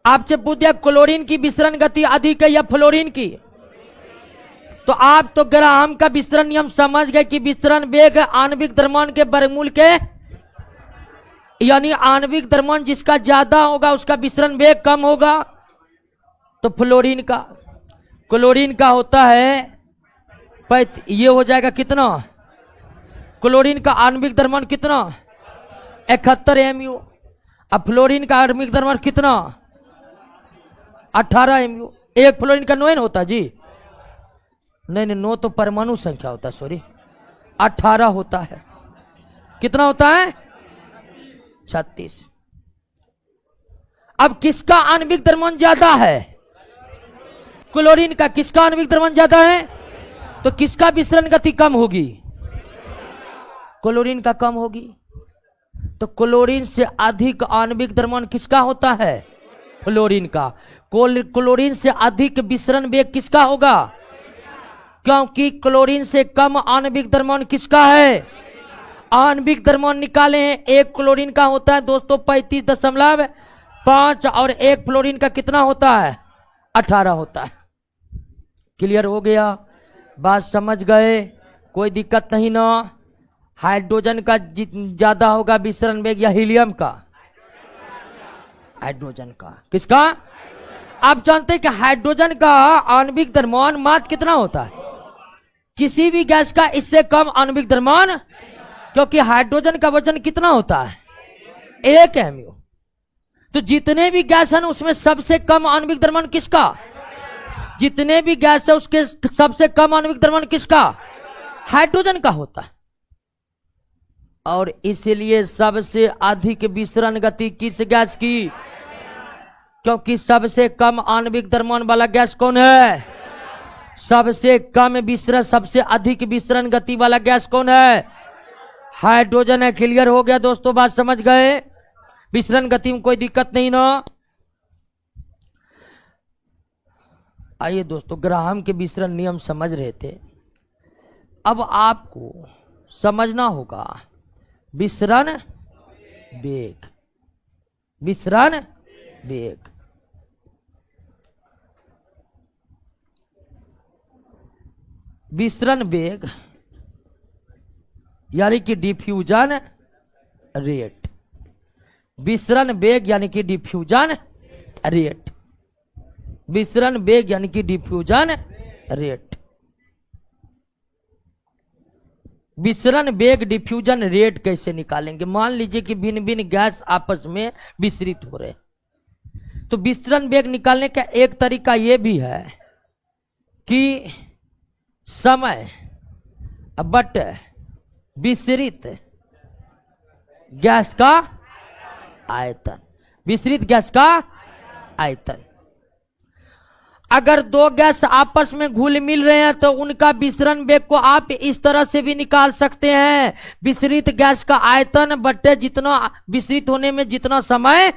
[SPEAKER 1] आपसे पूछ दिया क्लोरीन की विसरण गति अधिक है या फ्लोरीन की, तो आप तो ग्राहम का विसरण नियम समझ गए कि विसरण वेग आणविक द्रव्यमान के वर्गमूल के, यानी आणविक द्रव्यमान जिसका ज्यादा होगा उसका विसरण वेग कम होगा। तो फ्लोरीन का होता है ये हो जाएगा कितना? क्लोरीन का आणविक द्रव्यमान कितना? 71 mu। अब फ्लोरीन का आणविक द्रव्यमान कितना? 18 mu। एक फ्लोरीन का 9 होता जी? नहीं 9 तो परमाणु संख्या होता है, सॉरी 18 होता है। कितना होता है? 36। अब किसका आणविक द्रव्यमान ज्यादा है? क्लोरीन का। किसका आणविक द्रव्यमान ज्यादा है? तो किसका विसरण गति कम होगी? क्लोरीन का कम होगी। तो क्लोरीन से अधिक आणविक द्रव्यमान किसका होता है? क्लोरीन का। क्लोरीन से अधिक विसरण वेग किसका होगा? क्योंकि क्लोरीन से कम आणविक द्रव्यमान किसका है? आणविक द्रव्यमान निकाले हैं। एक क्लोरीन का होता है दोस्तों 35.5 और एक फ्लोरीन का कितना होता है? 18 होता है। क्लियर हो गया? बात समझ गए? कोई दिक्कत नहीं ना? हाइड्रोजन का ज्यादा होगा विसरण वेग या हीलियम का? हाइड्रोजन का। किसका? आप जानते हैं कि हाइड्रोजन का आणविक द्रव्यमान मात्र कितना होता है? किसी भी गैस का इससे कम आणविक द्रव्यमान, क्योंकि हाइड्रोजन का वजन कितना होता है? 1 mu। तो जितने भी गैस है उसमें सबसे कम आणविक द्रव्यमान किसका? जितने भी गैस है उसके सबसे कम आणविक द्रव्यमान किसका? हाइड्रोजन का होता है। और इसलिए सबसे अधिक विसरण गति किस गैस की? क्योंकि सबसे कम आणविक द्रव्यमान वाला गैस कौन है? सबसे कम विसरण, सबसे अधिक विसरण गति वाला गैस कौन है? हाइड्रोजन है। क्लियर हो गया दोस्तों? बात समझ गए? विसरण गति में कोई दिक्कत नहीं ना? आइए दोस्तों, ग्राहम के विसरण नियम समझ रहे थे। अब आपको समझना होगा विसरण वेग। विसरण वेग। विसरण वेग यानी कि डिफ्यूजन रेट। विसरण वेग यानी कि डिफ्यूजन रेट। विसरण वेग यानी कि डिफ्यूजन रेट। विसरण वेग डिफ्यूजन रेट कैसे निकालेंगे? मान लीजिए कि भिन्न भिन्न गैस आपस में विसरित हो रहे, तो विसरण वेग निकालने का एक तरीका यह भी है कि समय बट विसरित गैस का आयतन। विसरित गैस का आयतन। अगर दो गैस आपस में घुल मिल रहे हैं तो उनका विसरण वेग को आप इस तरह से भी निकाल सकते हैं, विसरित गैस का आयतन बटे जितना विसरित होने में जितना समय,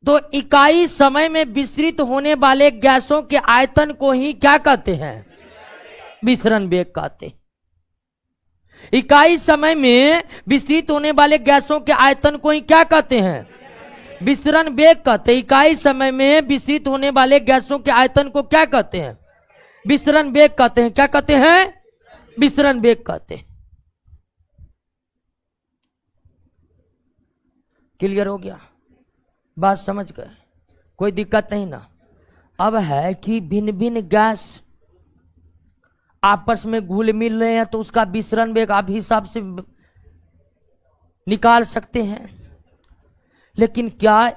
[SPEAKER 1] तो इकाई समय में विसरित होने वाले गैसों के आयतन को ही क्या कहते हैं? विसरण वेग कहते हैं। इकाई समय में विसरित होने वाले गैसों के आयतन को ही क्या कहते हैं? विसरण वेग कहते हैं। इकाई समय में विसरित होने वाले गैसों के आयतन को क्या कहते हैं? विसरण वेग कहते हैं। क्या कहते हैं? विसरण वेग कहते हैं। क्लियर हो गया? बात समझ गए? कोई दिक्कत नहीं ना? अब है कि भिन्न भिन्न गैस आपस में घुल मिल रहे हैं तो उसका विसरण वेग आप हिसाब से निकाल सकते हैं। लेकिन क्या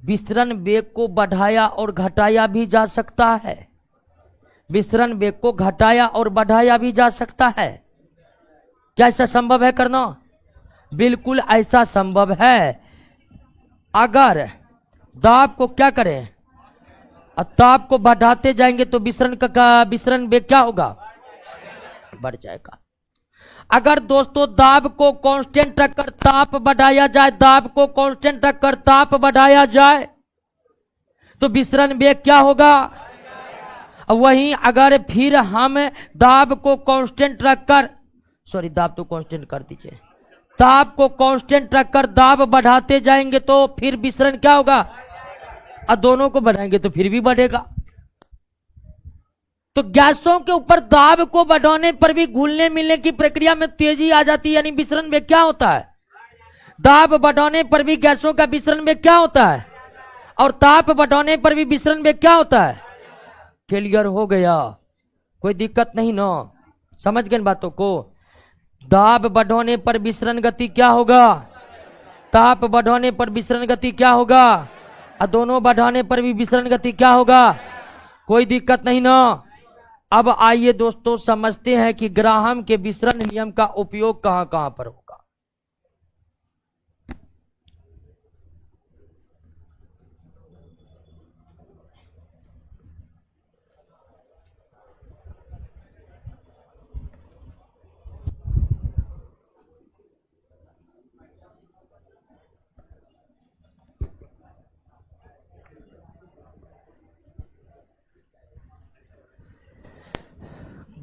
[SPEAKER 1] विसरण वेग को बढ़ाया और घटाया भी जा सकता है? विसरण वेग को घटाया और बढ़ाया भी जा सकता है। क्या ऐसा संभव है करना? बिल्कुल ऐसा संभव है। अगर दाब को क्या करें, ताप को बढ़ाते जाएंगे तो विसरण वेग क्या होगा? बढ़ जाएगा। अगर दोस्तों दाब को कांस्टेंट रखकर ताप बढ़ाया जाए, दाब को कांस्टेंट रखकर ताप बढ़ाया जाए तो विसरण वेग क्या होगा? वहीं अगर फिर हम दाब को कांस्टेंट रखकर, दाब तो कांस्टेंट कर दीजिए, ताप को कांस्टेंट रखकर दाब बढ़ाते जाएंगे तो फिर विसरण क्या होगा? और दोनों को बढ़ाएंगे तो फिर भी बढ़ेगा। तो गैसों के ऊपर दाब को बढ़ाने पर भी घुलने मिलने की प्रक्रिया में तेजी आ जाती है, यानी विसरण वेग क्या होता है? दाब बढ़ाने पर भी गैसों का विसरण वेग क्या होता है? और ताप बढ़ाने पर भी विसरण वेग क्या होता है? क्लियर हो गया? कोई दिक्कत नहीं ना? समझ गए बातों को? दाब बढ़ाने पर विसरण गति क्या होगा? ताप बढ़ाने पर विसरण गति क्या होगा? और दोनों बढ़ाने पर भी विसरण गति क्या होगा? कोई दिक्कत नहीं ना? अब आइए दोस्तों समझते हैं कि ग्राहम के विसरण नियम का उपयोग कहां कहां पर होगा।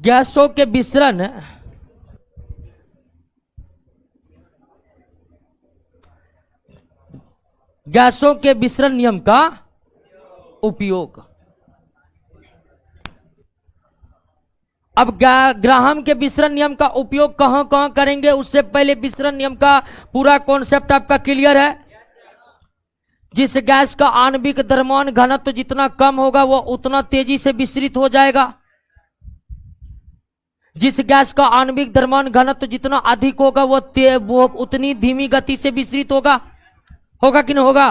[SPEAKER 1] गैसों के विसरण गैसों के विसरण नियम का उपयोग। अब ग्राहम के विसरण नियम का उपयोग कहां कहां करेंगे, उससे पहले विसरण नियम का पूरा कॉन्सेप्ट आपका क्लियर है। जिस गैस का आणविक द्रव्यमान घनत्व जितना कम होगा वो उतना तेजी से विसरित हो जाएगा। जिस गैस का आणविक द्रव्यमान घनत्व जितना अधिक होगा वो उतनी धीमी गति से विसरित होगा। होगा कि नहीं होगा?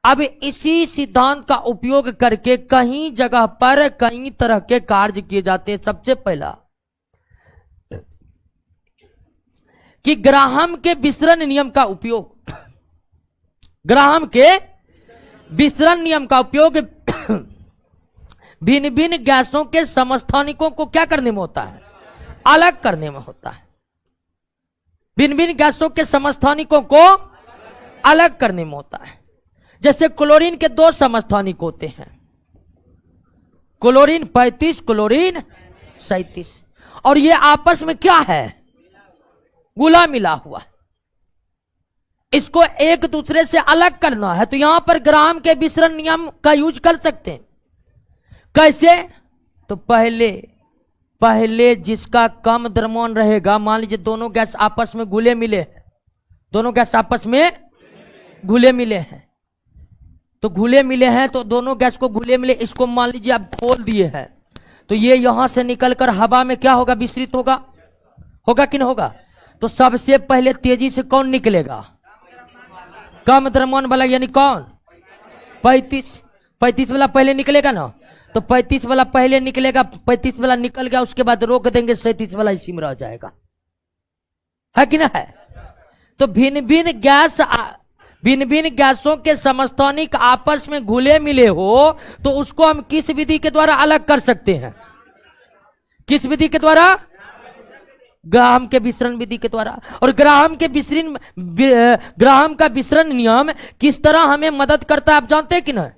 [SPEAKER 1] अब इसी सिद्धांत का उपयोग करके कई जगह पर कई तरह के कार्य किए जाते हैं। सबसे पहला कि ग्राहम के विसरण नियम का उपयोग, ग्राहम के विसरण नियम का उपयोग भिन्न भिन्न गैसों के समस्थानिकों को क्या करने में होता है? अलग करने में होता है। भिन्न भिन्न गैसों के समस्थानिकों को अलग करने में होता है। जैसे क्लोरीन के दो समस्थानिक होते हैं, क्लोरीन 35, क्लोरीन 37, और ये आपस में क्या है? घुला मिला हुआ है। इसको एक दूसरे से अलग करना है तो यहां पर ग्राहम के विसरण नियम का यूज कर सकते हैं। कैसे? तो पहले जिसका कम द्रव्यमान रहेगा, मान लीजिए दोनों गैस आपस में घुले मिले हैं, दोनों गैस आपस में घुले मिले हैं, तो घुले मिले हैं तो दोनों गैस को घुले मिले, इसको मान लीजिए आप खोल दिए हैं तो ये यहां से निकलकर हवा में क्या होगा? विसरित होगा। होगा कि नहीं होगा? तो सबसे पहले तेजी से कौन निकलेगा? कम द्रव्यमान वाला, यानी कौन? 35 वाला पहले निकलेगा ना। तो 35 वाला पहले निकलेगा, 35 वाला निकल गया, उसके बाद रोक देंगे, 37 वाला इसी में रह जाएगा। है कि ना है? तो भिन्न भिन्न गैसों के समस्थानिक आपस में घुले मिले हो तो उसको हम किस विधि के द्वारा अलग कर सकते हैं? किस विधि के द्वारा? ग्राहम के विसरण विधि के द्वारा। और ग्राहम का विसरण नियम किस तरह हमें मदद करता है आप जानते हैं कि नहीं?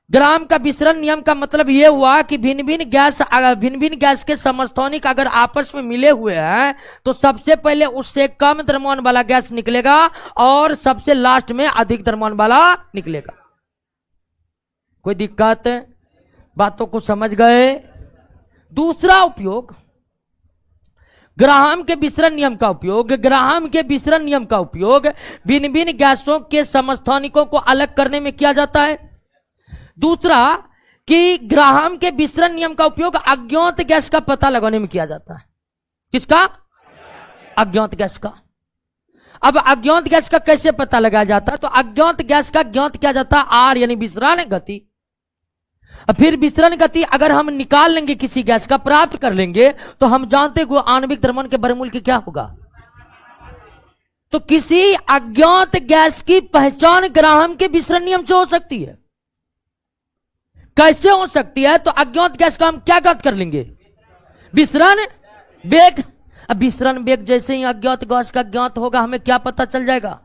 [SPEAKER 1] ग्राहम का विसरण नियम का मतलब यह हुआ कि भिन्न भिन्न गैस के समस्थानिक अगर आपस में मिले हुए हैं तो सबसे पहले उससे कम द्रव्यमान वाला गैस निकलेगा और सबसे लास्ट में अधिक द्रव्यमान वाला निकलेगा। कोई दिक्कत? बातों को समझ गए? दूसरा उपयोग ग्राहम के विसरण नियम का उपयोग, ग्राहम के विसरण नियम का उपयोग भिन्न भिन्न गैसों के समस्थानिकों को अलग करने में किया जाता है। दूसरा कि ग्राहम के विसरण नियम का उपयोग अज्ञात गैस का पता लगाने में किया जाता है। किसका? अज्ञात गैस का। अब अज्ञात गैस का कैसे पता लगाया जाता है? तो अज्ञात गैस का ज्ञात किया जाता है आर, यानी विसरण गति। फिर विसरण गति अगर हम निकाल लेंगे, किसी गैस का प्राप्त कर लेंगे, तो हम जानते हैं आणविक द्रव्यमान के वर्गमूल की क्या होगा। तो किसी अज्ञात गैस की पहचान ग्राहम के विसरण नियम से हो सकती है। कैसे हो सकती है? तो अज्ञात गैस का हम क्या ज्ञात कर लेंगे? विसरण वेग। अब विसरण वेग जैसे ही अज्ञात गैस का ज्ञात होगा हमें क्या पता चल जाएगा?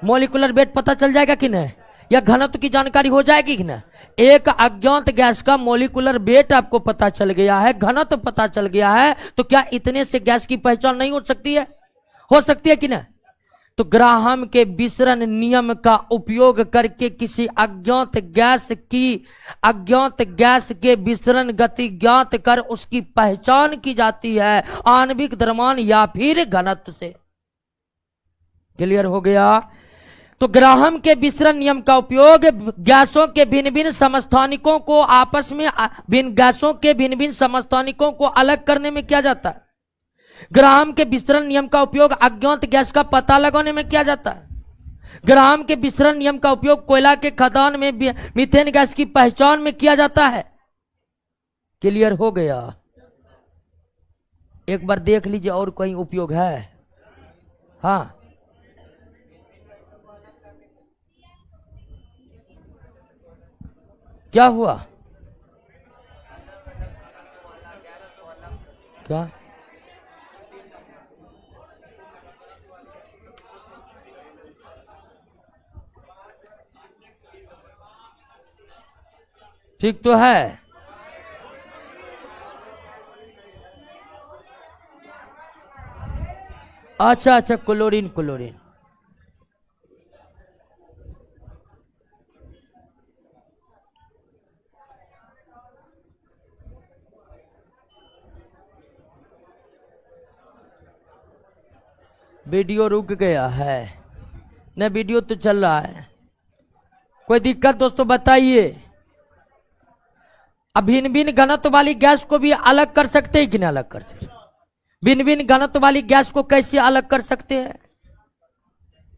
[SPEAKER 1] मॉलिक्यूलर वेट पता चल जाएगा कि नहीं? या घनत्व की जानकारी हो जाएगी कि नहीं? एक अज्ञात गैस का मॉलिक्यूलर वेट आपको पता चल गया है, घनत्व पता चल गया है, तो क्या इतने से गैस की पहचान नहीं हो सकती है? हो सकती है कि नहीं? तो ग्राहम के विसरण नियम का उपयोग करके किसी अज्ञात गैस के विसरण गति ज्ञात कर उसकी पहचान की जाती है आणविक द्रव्यमान या फिर घनत्व से। क्लियर हो गया? तो ग्राहम के विसरण नियम का उपयोग गैसों के भिन्न भिन्न समस्थानिकों को आपस में गैसों के भिन्न भिन्न समस्थानिकों को अलग करने में किया जाता है। ग्राहम के विसरण नियम का उपयोग अज्ञात गैस का पता लगाने में किया जाता है। ग्राहम के विसरण नियम का उपयोग कोयला के खदान में मीथेन गैस की पहचान में किया जाता है। क्लियर हो गया? एक बार देख लीजिए और कोई उपयोग है? हाँ, क्या हुआ? क्या? ठीक तो है? अच्छा अच्छा, क्लोरीन क्लोरीन। वीडियो रुक गया है? नहीं, वीडियो तो चल रहा है। कोई दिक्कत दोस्तों बताइए। अब भिन्न भिन्न घनत्व वाली गैस को भी अलग कर सकते हैं कि नहीं अलग कर सकते? भिन्न भिन्न घनत्व वाली गैस को कैसे अलग कर सकते हैं?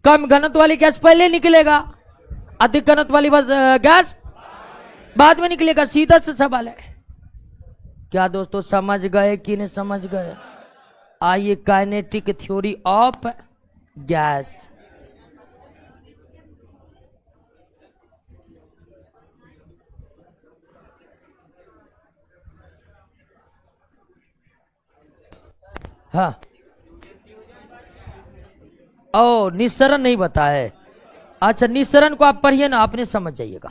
[SPEAKER 1] कम घनत्व वाली गैस पहले निकलेगा, अधिक घनत्व वाली गैस बाद में निकलेगा। सीधा सा सवाल है। क्या दोस्तों समझ गए कि नहीं समझ गए? आइए, काइनेटिक थ्योरी ऑफ गैस। हाँ, ओ निस्सरण नहीं बताए। अच्छा, निस्सरण को आप पढ़िए ना, आपने समझ जाइएगा।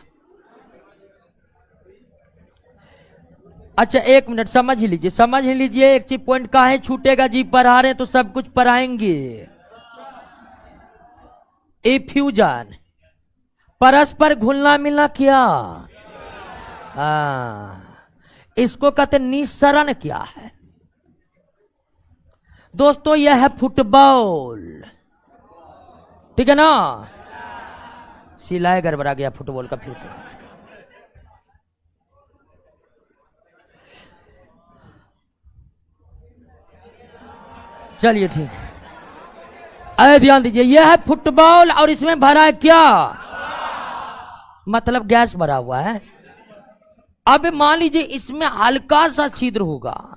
[SPEAKER 1] अच्छा, एक मिनट समझ ही लीजिए, समझ ही लीजिए। एक चीज पॉइंट काहे छूटेगा जी? पढ़ा रहे तो सब कुछ पढ़ाएंगे। इफ्यूजन, परस्पर घुलना मिलना, क्या? इसको कहते निस्सरण। क्या है दोस्तों? यह है फुटबॉल, ठीक है ना? सिलाई गड़बड़ा गया फुटबॉल का फिर से। चलिए ठीक है, अरे ध्यान दीजिए। यह है फुटबॉल और इसमें भरा है क्या? मतलब गैस भरा हुआ है। अब मान लीजिए इसमें हल्का सा छिद्र होगा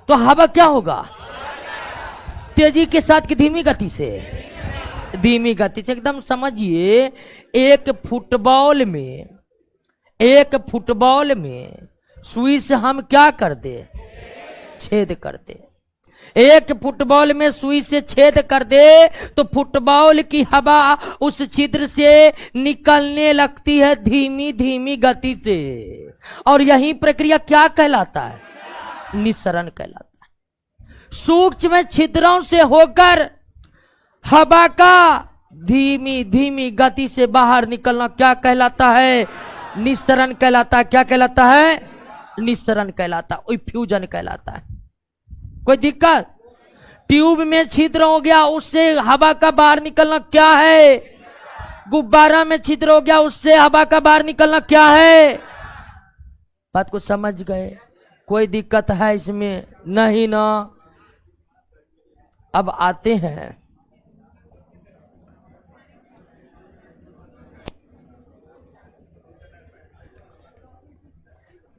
[SPEAKER 1] तो हवा क्या होगा? तेजी के साथ कि धीमी गति से? धीमी गति से। एकदम समझिए, एक फुटबॉल में सुई से हम क्या कर दे? छेद कर दे। एक फुटबॉल में सुई से छेद कर दे तो फुटबॉल की हवा उस छिद्र से निकलने लगती है धीमी धीमी गति से। और यही प्रक्रिया क्या कहलाता है? निस्सरण कहलाता है। सूक्ष्म छिद्रों से होकर हवा का धीमी धीमी गति से बाहर निकलना क्या कहलाता है? निस्सरण कहलाता है। क्या कहलाता है? निस्सरण कहलाता है। इफ्यूजन कहलाता है। कोई दिक्कत? ट्यूब में छिद्र हो गया, उससे हवा का बाहर निकलना क्या है? गुब्बारा में छिद्र हो गया, उससे हवा का बाहर निकलना क्या है? बात को समझ गए? कोई दिक्कत है इसमें? नहीं ना। अब आते हैं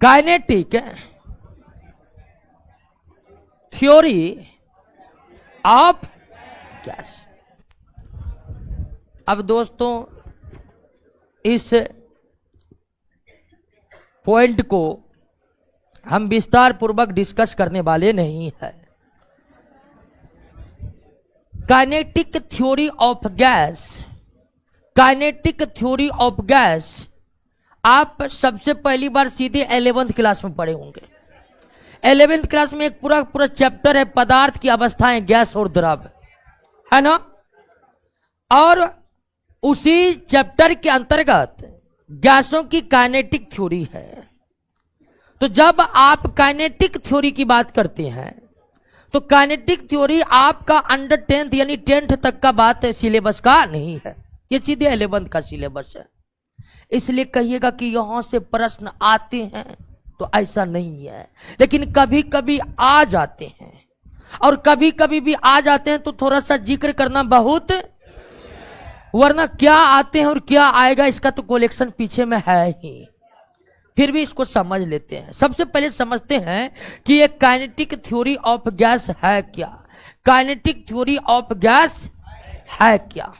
[SPEAKER 1] काइनेटिक थ्योरी ऑफ गैस। अब दोस्तों इस पॉइंट को हम विस्तार पूर्वक डिस्कस करने वाले नहीं है। Kinetic theory of gas, kinetic theory of gas आप सबसे पहली बार सीधे 11th क्लास में पढ़े होंगे। 11th क्लास में एक पूरा पूरा चैप्टर है पदार्थ की अवस्थाएं, गैस और द्रव, है ना? और उसी चैप्टर के अंतर्गत गैसों की काइनेटिक थ्योरी है। तो जब आप काइनेटिक थ्योरी की बात करते हैं तो काइनेटिक थ्योरी आपका अंडर 10th यानी 10th तक का बात सिलेबस का नहीं है, ये सीधे 11th का सिलेबस है। इसलिए कहिएगा कि यहां से प्रश्न आते हैं तो ऐसा नहीं है, लेकिन कभी कभी आ जाते हैं। और कभी कभी भी आ जाते हैं तो थोड़ा सा जिक्र करना बहुत, वरना क्या आते हैं और क्या आएगा इसका तो कलेक्शन पीछे में है ही। फिर भी इसको समझ लेते हैं। सबसे पहले समझते हैं कि ये काइनेटिक थ्योरी ऑफ गैस है क्या। काइनेटिक थ्योरी ऑफ गैस है क्या?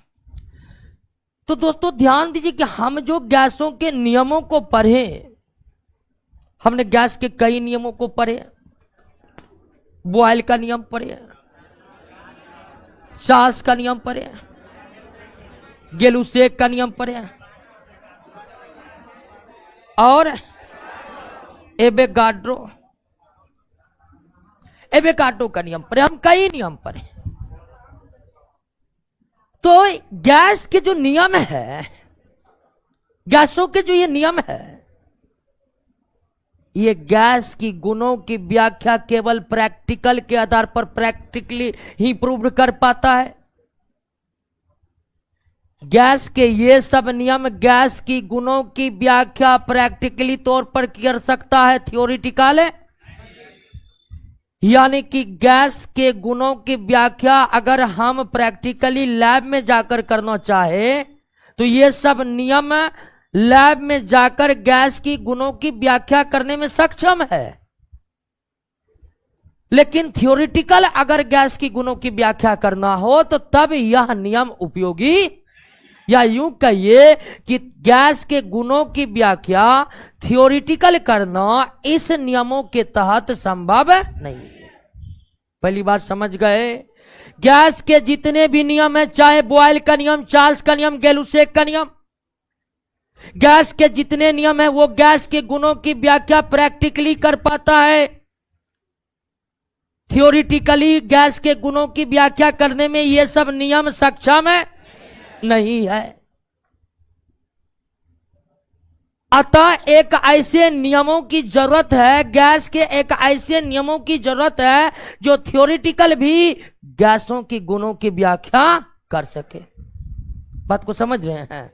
[SPEAKER 1] तो दोस्तों ध्यान दीजिए कि हम जो गैसों के नियमों को पढ़े, हमने गैस के कई नियमों को पढ़े। बॉयल का नियम पढ़े, चार्ल्स का नियम पढ़े, गेलुसेक का नियम पढ़े और एवोगाड्रो। एवोगाड्रो का नियम पर, हम कई नियम पर हैं। तो गैस के जो नियम है, गैसों के जो ये नियम है, ये गैस की गुणों की व्याख्या केवल प्रैक्टिकल के आधार पर प्रैक्टिकली ही प्रूव कर पाता है। गैस के ये सब नियम गैस की गुणों की व्याख्या प्रैक्टिकली तौर पर कर सकता है, थ्योरिटिकल है। यानी कि गैस के गुणों की व्याख्या अगर हम प्रैक्टिकली लैब में जाकर करना चाहे तो ये सब नियम लैब में जाकर गैस की गुणों की व्याख्या करने में सक्षम है। लेकिन थ्योरिटिकल अगर गैस की गुणों की व्याख्या करना हो तो तब यह नियम उपयोगी, या यूं कहिए कि गैस के गुणों की व्याख्या थ्योरिटिकल करना इस नियमों के तहत संभव नहीं है। पहली बात समझ गए? गैस के जितने भी नियम है, चाहे बॉयल का नियम, चार्ल्स का नियम, गैलुसेक का नियम, गैस के जितने नियम है वो गैस के गुणों की व्याख्या प्रैक्टिकली कर पाता है। थ्योरिटिकली गैस के गुणों की व्याख्या करने में ये सब नियम सक्षम है नहीं है। अतः एक ऐसे नियमों की जरूरत है, गैस के एक ऐसे नियमों की जरूरत है जो थ्योरिटिकल भी गैसों की गुणों की व्याख्या कर सके। बात को समझ रहे हैं?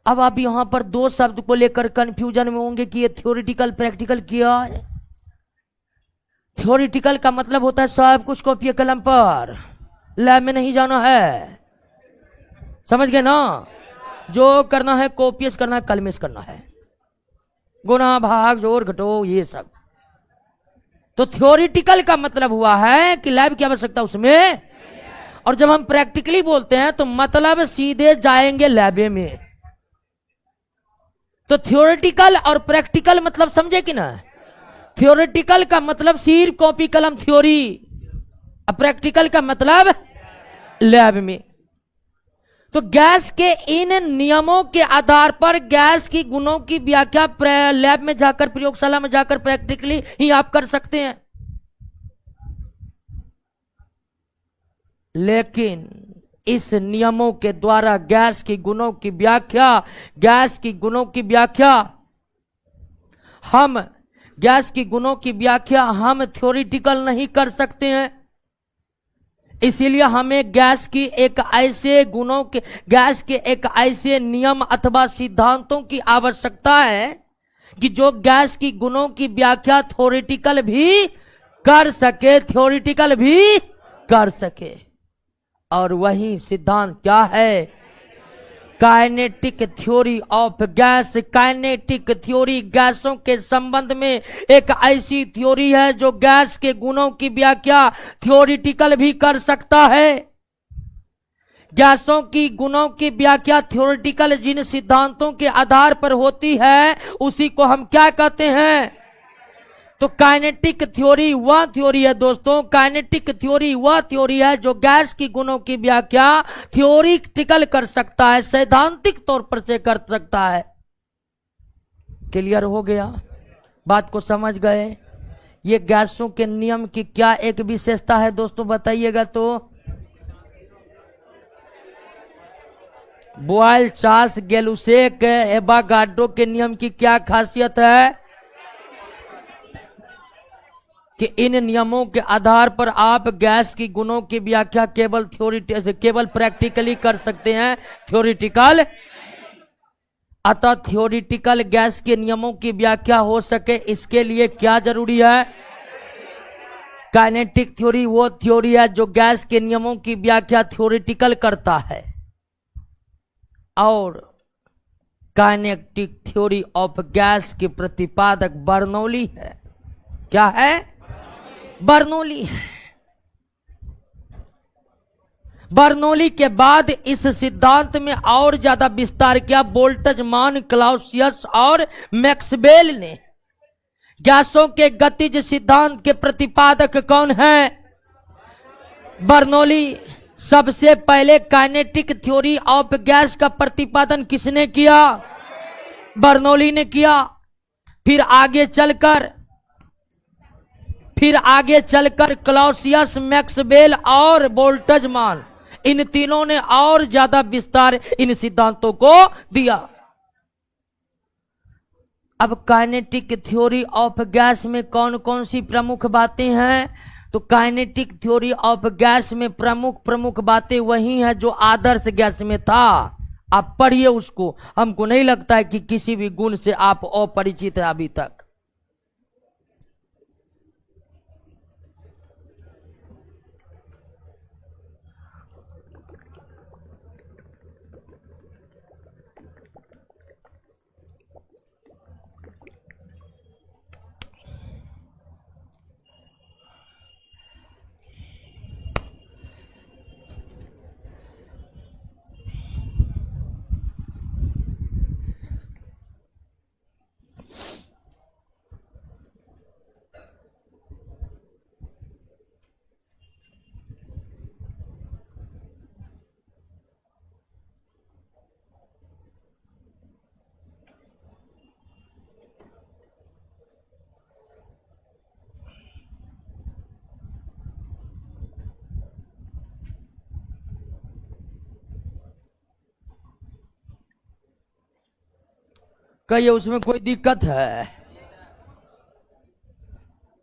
[SPEAKER 1] अब आप यहां पर दो शब्द को लेकर कंफ्यूजन में होंगे कि ये थ्योरिटिकल प्रैक्टिकल क्या है। थ्योरिटिकल का मतलब होता है सब कुछ कॉपी कलम पर, लैब में नहीं जाना है। समझ गए ना? जो करना है कॉपीस करना है, कलमेस करना है, गुणा भाग जोड़ घटो ये सब। तो थ्योरिटिकल का मतलब हुआ है कि लैब की आवश्यकता उसमें, और जब हम प्रैक्टिकली बोलते हैं तो मतलब सीधे जाएंगे लैबे में। तो थ्योरेटिकल और प्रैक्टिकल मतलब समझे कि ना? थ्योरेटिकल का मतलब सिर्फ कॉपी कलम थ्योरी, और प्रैक्टिकल का मतलब लैब में। तो गैस के इन नियमों के आधार पर गैस की गुणों की व्याख्या लैब में जाकर, प्रयोगशाला में जाकर प्रैक्टिकली ही आप कर सकते हैं। लेकिन इस नियमों के द्वारा गैस की गुणों की व्याख्या, गैस की गुणों की व्याख्या हम गैस की गुणों की व्याख्या हम थ्योरिटिकल नहीं कर सकते हैं। इसीलिए हमें गैस की एक ऐसे गुणों के, गैस के एक ऐसे नियम अथवा सिद्धांतों की आवश्यकता है कि जो गैस की गुणों की व्याख्या थ्योरिटिकल भी कर सके, थ्योरिटिकल भी कर सके। और वही सिद्धांत क्या है? Kinetic theory of gas. Kinetic theory गैसों के संबंध में एक ऐसी थ्योरी है जो गैस के गुणों की व्याख्या थ्योरिटिकल भी कर सकता है। गैसों की गुणों की व्याख्या थ्योरिटिकल जिन सिद्धांतों के आधार पर होती है उसी को हम क्या कहते हैं? तो काइनेटिक थ्योरी वह थ्योरी है दोस्तों, काइनेटिक थ्योरी वह थ्योरी है जो गैस की गुणों की व्याख्या थ्योरिटिकल कर सकता है, सैद्धांतिक तौर पर से कर सकता है। क्लियर हो गया? बात को समझ गए? ये गैसों के नियम की क्या एक विशेषता है दोस्तों, बताइएगा तो। बॉयल, चार्ल्स, गैलुसेक, एवोगाड्रो के नियम की क्या खासियत है कि इन नियमों के आधार पर आप गैस की गुणों की व्याख्या केवल प्रैक्टिकली कर सकते हैं, थ्योरिटिकल। अतः थ्योरिटिकल गैस के नियमों की व्याख्या हो सके इसके लिए क्या जरूरी है? काइनेटिक थ्योरी वो थ्योरी है जो गैस के नियमों की व्याख्या थ्योरिटिकल करता है। और काइनेटिक थ्योरी ऑफ गैस के प्रतिपादक बर्नौली है। क्या है? बर्नौली है। बर्नौली के बाद इस सिद्धांत में और ज्यादा विस्तार किया बोल्ट्जमान, क्लाउसियस और मैक्सवेल ने। गैसों के गतिज सिद्धांत के प्रतिपादक कौन है? बर्नौली। सबसे पहले काइनेटिक थ्योरी ऑफ गैस का प्रतिपादन किसने किया? बर्नौली ने किया। फिर फिर आगे चलकर क्लॉसियस, मैक्सवेल और बोल्ट्जमान, इन तीनों ने और ज्यादा विस्तार इन सिद्धांतों को दिया। अब काइनेटिक थ्योरी ऑफ गैस में कौन कौन सी प्रमुख बातें हैं? तो काइनेटिक थ्योरी ऑफ गैस में प्रमुख बातें वही हैं जो आदर्श गैस में था। आप पढ़िए उसको, हमको नहीं लगता है कि किसी भी गुण से आप अपरिचित हैं अभी तक। कहिए उसमें कोई दिक्कत है?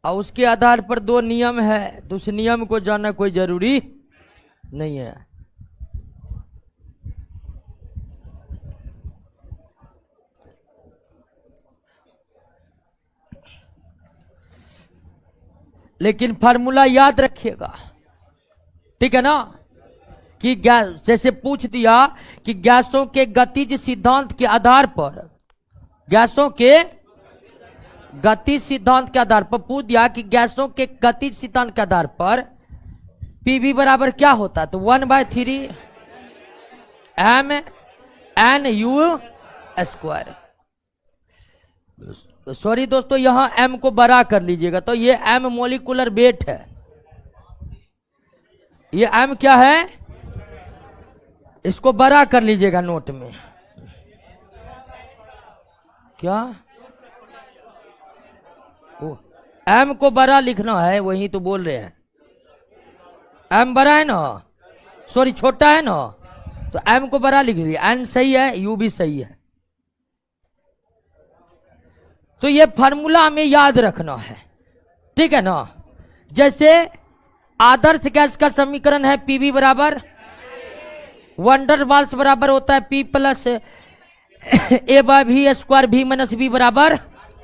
[SPEAKER 1] और उसके आधार पर दो नियम है, तो उस नियम को जानना कोई जरूरी नहीं है। लेकिन फार्मूला याद रखिएगा, ठीक है ना? कि गैस, जैसे पूछ दिया कि गैसों के गतिज सिद्धांत के आधार पर, गैसों के गति सिद्धांत के आधार पर पूछ दिया कि गैसों के गतिज सिद्धांत के आधार पर पीवी बराबर क्या होता है? तो 1/3 mNu²। सॉरी दोस्तों, यहां m को बड़ा कर लीजिएगा, तो ये m मोलिकुलर वेट है। ये m क्या है? इसको बड़ा कर लीजिएगा नोट में। क्या? m को बड़ा लिखना है, वही तो बोल रहे हैं। m बड़ा है ना, सॉरी छोटा है ना, तो m को बड़ा लिख दिया। n सही है, u भी सही है। तो ये फार्मूला हमें याद रखना है, ठीक है ना? जैसे आदर्श गैस का समीकरण है पीवी बराबर, वंडर वाल्स बराबर होता है P plus A/V² V - V बराबर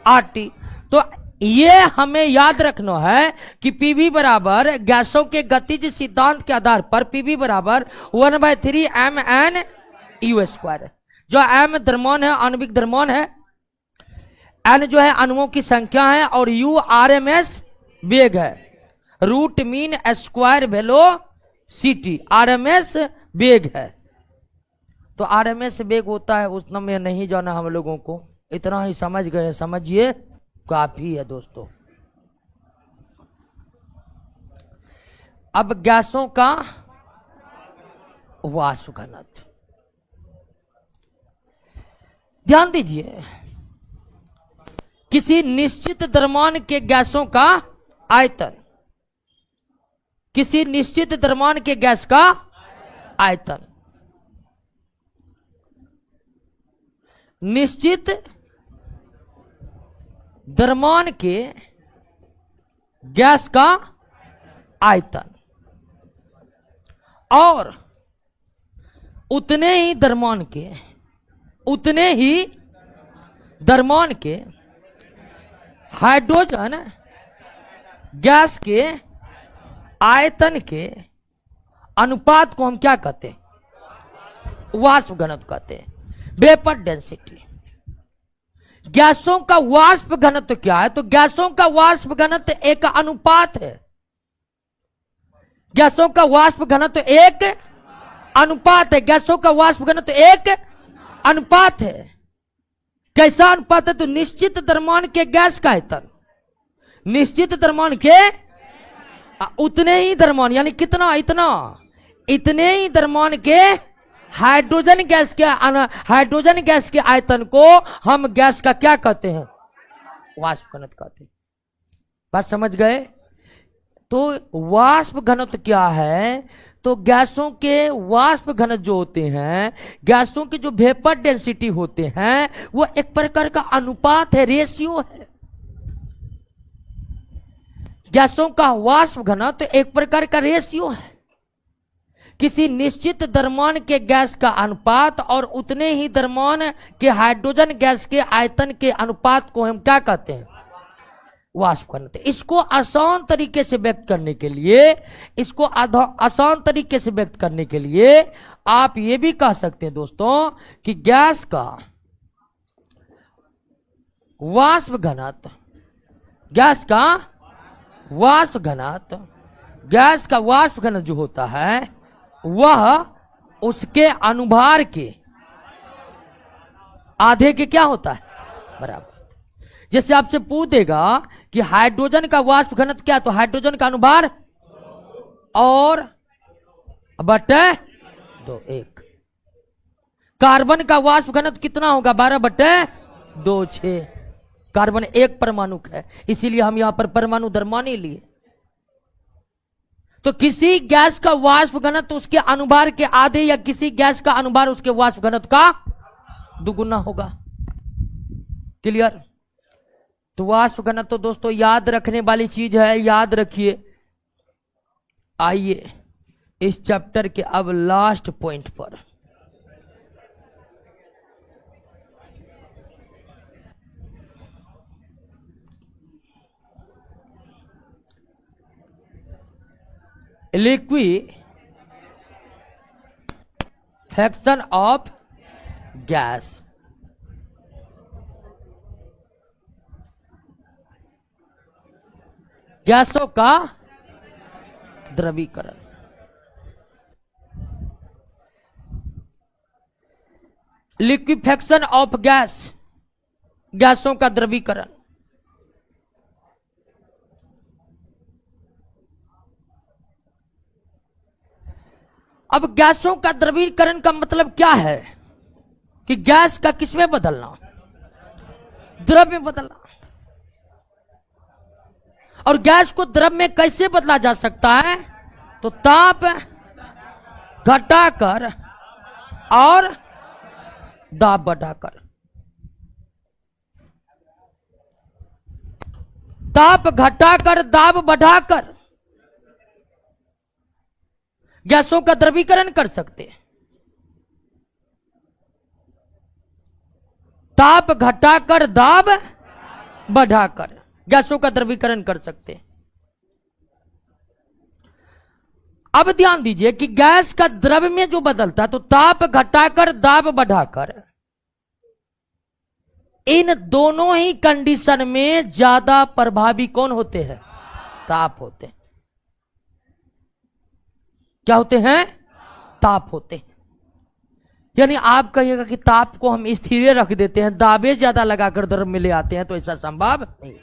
[SPEAKER 1] RT। तो ये हमें याद रखना है कि पीवी बराबर गैसों के गतिज सिद्धांत के आधार पर पीवी बराबर 1/3 mNu²। जो m द्रव्यमान है, आणविक द्रव्यमान है, n जो है अणुओं की संख्या है, और u RMS वेग है, root mean square velocity, RMS वेग है। तो RMS वेग होता है, उतना में नहीं जाना हम लोगों को, इतना ही समझ गए, समझिए काफी है दोस्तों। अब गैसों का वाष्प घनत्व ध्यान दीजिए। किसी निश्चित द्रव्यमान के गैसों का आयतन, किसी निश्चित द्रव्यमान के गैस का आयतन, निश्चित द्रव्यमान के गैस का आयतन, और उतने ही द्रव्यमान के हाइड्रोजन गैस के आयतन के अनुपात को हम क्या कहते हैं? वाष्प घनत्व कहते हैं, वेपर डेंसिटी। गैसों का वाष्प घनत्व क्या है? तो गैसों का वाष्प घनत्व एक अनुपात है। गैसों का वाष्प घनत्व एक अनुपात है। गैसों का वाष्प घनत्व एक अनुपात है। कैसा अनुपात है? तो निश्चित द्रव्यमान के गैस का आयतन, निश्चित द्रव्यमान के उतने ही द्रव्यमान, यानी कितना? इतने ही द्रव्यमान के हाइड्रोजन गैस के आयतन को हम गैस का क्या कहते हैं? वाष्प घनत्व कहते हैं। बात समझ गए? तो वाष्प घनत्व क्या है? तो गैसों के वाष्प घनत्व जो होते हैं, गैसों की जो वेपर डेंसिटी होते हैं, वो एक प्रकार का अनुपात है, रेशियो है। गैसों का वाष्प घनत्व एक प्रकार का रेशियो है। किसी निश्चित द्रव्यमान के गैस का अनुपात और उतने ही द्रव्यमान के हाइड्रोजन गैस के आयतन के अनुपात को हम क्या कहते हैं? वाष्प घनत्व। इसको आसान तरीके से व्यक्त करने के लिए, आसान तरीके से व्यक्त करने के लिए आप ये भी कह सकते हैं दोस्तों कि गैस का वाष्प घनत्व, गैस का वाष्प घनत्व, गैस का वाष्प घनत्व जो होता है वह उसके अनुभार के आधे के क्या होता है? बराबर। जैसे आपसे पूछ देगा कि हाइड्रोजन का वाष्प घनत्व क्या, तो हाइड्रोजन का अनुभार और बटे 2 1। कार्बन का वाष्प घनत्व कितना होगा? 12/2 6। कार्बन एक परमाणु है, इसीलिए हम यहां पर परमाणु द्रव्यमान लिए। तो किसी गैस का वाष्प घनत्व उसके अनुभार के आधे या किसी गैस का अनुभार उसके वाष्प घनत्व का दुगुना होगा। क्लियर? तो वाष्प घनत्व तो दोस्तों याद रखने वाली चीज है, याद रखिए। आइए इस चैप्टर के अब लास्ट पॉइंट पर। Liquefaction of gas. गैसों का द्रवीकरण। लिक्विफैक्शन ऑफ गैस, गैसों का द्रवीकरण। अब गैसों का द्रवीकरण का मतलब क्या है? कि गैस का किसमें बदलना? द्रव में बदलना। और गैस को द्रव में कैसे बदला जा सकता है? तो ताप घटाकर और दाब बढ़ाकर। ताप घटाकर दाब बढ़ाकर गैसों का द्रवीकरण कर सकते हैं। ताप घटाकर दाब बढ़ाकर गैसों का द्रवीकरण कर सकते हैं। अब ध्यान दीजिए कि गैस का द्रव में जो बदलता है, तो ताप घटाकर दाब बढ़ाकर, इन दोनों ही कंडीशन में ज्यादा प्रभावी कौन होते हैं? ताप होते हैं। क्या होते हैं? ताप होते हैं। यानी आप कहिएगा कि ताप को हम स्थिर रख देते हैं, दाबे ज्यादा लगाकर द्रव में ले आते हैं, तो ऐसा संभव नहीं।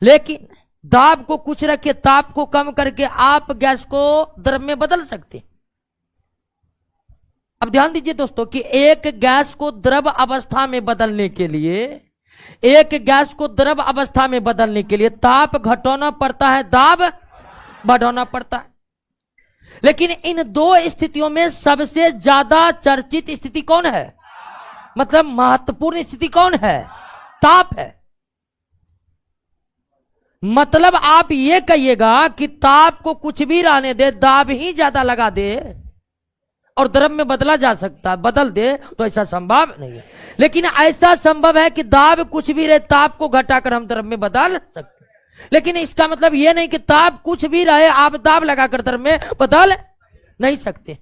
[SPEAKER 1] लेकिन दाब को कुछ रखिए, ताप को कम करके आप गैस को द्रव में बदल सकते हैं। अब ध्यान दीजिए दोस्तों कि एक गैस को द्रव अवस्था में बदलने के लिए, एक गैस को द्रव अवस्था में बदलने के लिए ताप घटाना पड़ता है, दाब बढ़ाना पड़ता है। लेकिन इन दो स्थितियों में सबसे ज्यादा चर्चित स्थिति कौन है? मतलब महत्वपूर्ण स्थिति कौन है? ताप है। मतलब आप ये कहिएगा कि ताप को कुछ भी रहने दे, दाब ही ज्यादा लगा दे और द्रव में बदला जा सकता है, बदल दे, तो ऐसा संभव नहीं है। लेकिन ऐसा संभव है कि दाब कुछ भी रहे, ताप को घटाकर हम द्रव में बदल सकते हैं। लेकिन इसका मतलब यह नहीं कि ताप कुछ भी रहे, आप दाब लगाकर द्रव में बदल नहीं सकते।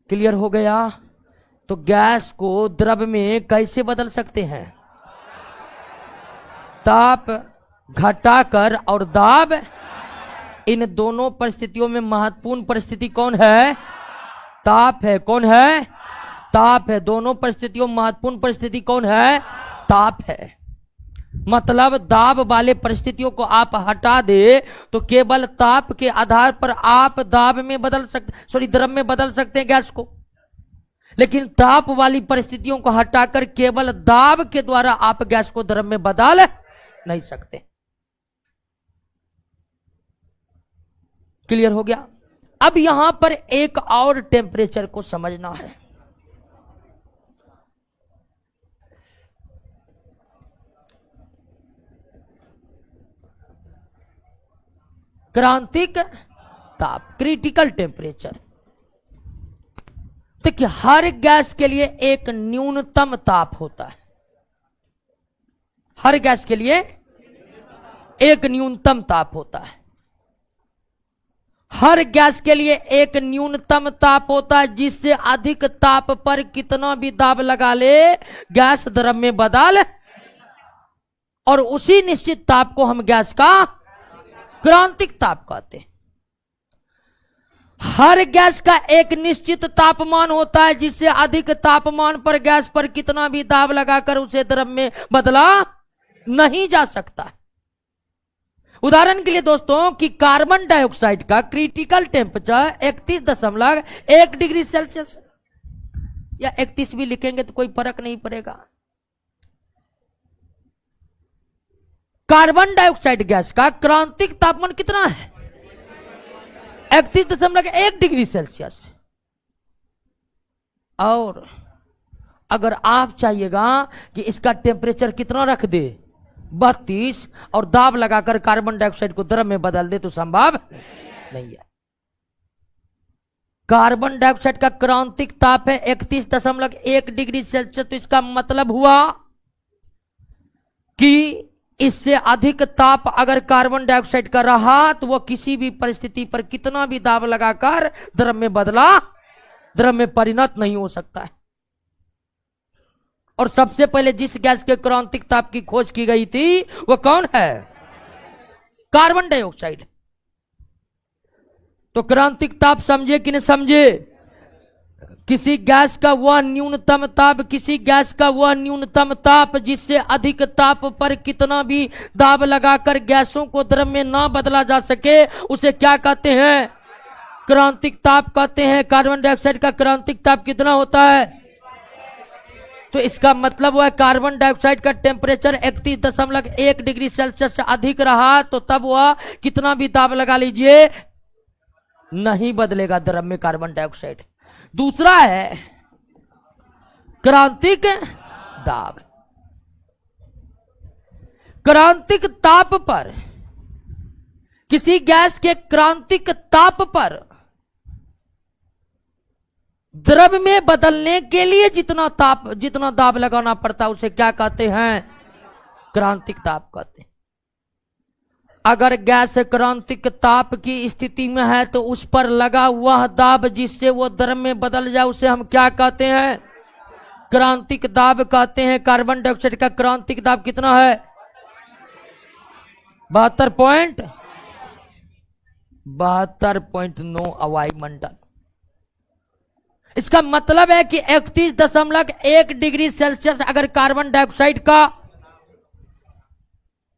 [SPEAKER 1] क्लियर हो गया? तो गैस को द्रव में कैसे बदल सकते हैं? ताप घटाकर और दाब। इन दोनों परिस्थितियों में महत्वपूर्ण परिस्थिति कौन है? ताप है। कौन है? ताप है। दोनों परिस्थितियों में महत्वपूर्ण परिस्थिति कौन है? ताप है। मतलब दाब वाले परिस्थितियों को आप हटा दे तो केवल ताप के आधार पर आप दाब में बदल सकते, द्रव में बदल सकते हैं गैस को। लेकिन ताप वाली परिस्थितियों को हटाकर केवल दाब के द्वारा आप गैस को द्रव में बदल नहीं सकते। क्लियर हो गया? अब यहां पर एक और टेम्परेचर को समझना है। क्रांतिक ताप, क्रिटिकल टेम्परेचर। देखिए, हर गैस के लिए एक न्यूनतम ताप होता है। हर गैस के लिए एक न्यूनतम ताप होता है। हर गैस के लिए एक न्यूनतम ताप होता है, जिससे अधिक ताप पर कितना भी दाब लगा ले गैस द्रव में बदल, और उसी निश्चित ताप को हम गैस का क्रांतिक ताप कहते हैं। हर गैस का एक निश्चित तापमान होता है, जिससे अधिक तापमान पर गैस पर कितना भी दाब लगाकर उसे द्रव में बदला नहीं जा सकता। उदाहरण के लिए दोस्तों, कि कार्बन डाइऑक्साइड का क्रिटिकल टेम्परेचर 31.1 डिग्री सेल्सियस, या 31 भी लिखेंगे तो कोई फर्क नहीं पड़ेगा। कार्बन डाइऑक्साइड गैस का क्रांतिक तापमान कितना है? 31.1 डिग्री सेल्सियस। और अगर आप चाहिएगा कि इसका टेम्परेचर कितना रख दे, 32, और दाब लगाकर कार्बन डाइऑक्साइड को द्रव में बदल दे, तो संभव नहीं है। कार्बन डाइऑक्साइड का क्रांतिक ताप है 31.1 डिग्री सेल्सियस। तो इसका मतलब हुआ कि इससे अधिक ताप अगर कार्बन डाइऑक्साइड का रहा, तो वह किसी भी परिस्थिति पर कितना भी दाब लगाकर द्रव में बदला, द्रव में परिणत नहीं हो सकता है। और सबसे पहले जिस गैस के क्रांतिक ताप की खोज की गई थी, वह कौन है? Carbon dioxide. तो क्रांतिक ताप समझे कि नहीं समझे? किसी गैस का वह न्यूनतम ताप, किसी गैस का वह न्यूनतम ताप जिससे अधिक ताप पर कितना भी दाब लगाकर गैसों को द्रव में ना बदला जा सके, उसे क्या कहते हैं? क्रांतिक ताप कहते हैं। कार्बन डाइऑक्साइड का क्रांतिक ताप कितना होता है? तो इसका मतलब हुआ कार्बन डाइऑक्साइड का टेम्परेचर 31.1 डिग्री सेल्सियस से अधिक रहा, तो तब वह कितना भी दाब लगा लीजिए नहीं बदलेगा द्रव में कार्बन डाइऑक्साइड। दूसरा है क्रांतिक दाब। क्रांतिक ताप पर, किसी गैस के क्रांतिक ताप पर द्रव में बदलने के लिए जितना दाब लगाना पड़ता है, उसे क्या कहते हैं? क्रांतिक ताप कहते हैं। अगर गैस क्रांतिक ताप की स्थिति में है, तो उस पर लगा हुआ दाब जिससे वो द्रव में बदल जाए, उसे हम क्या कहते हैं? क्रांतिक दाब कहते हैं। कार्बन डाइऑक्साइड का क्रांतिक दाब कितना है? 72.9 वायुमंडल। इसका मतलब है कि 31.1 डिग्री सेल्सियस अगर कार्बन डाइऑक्साइड का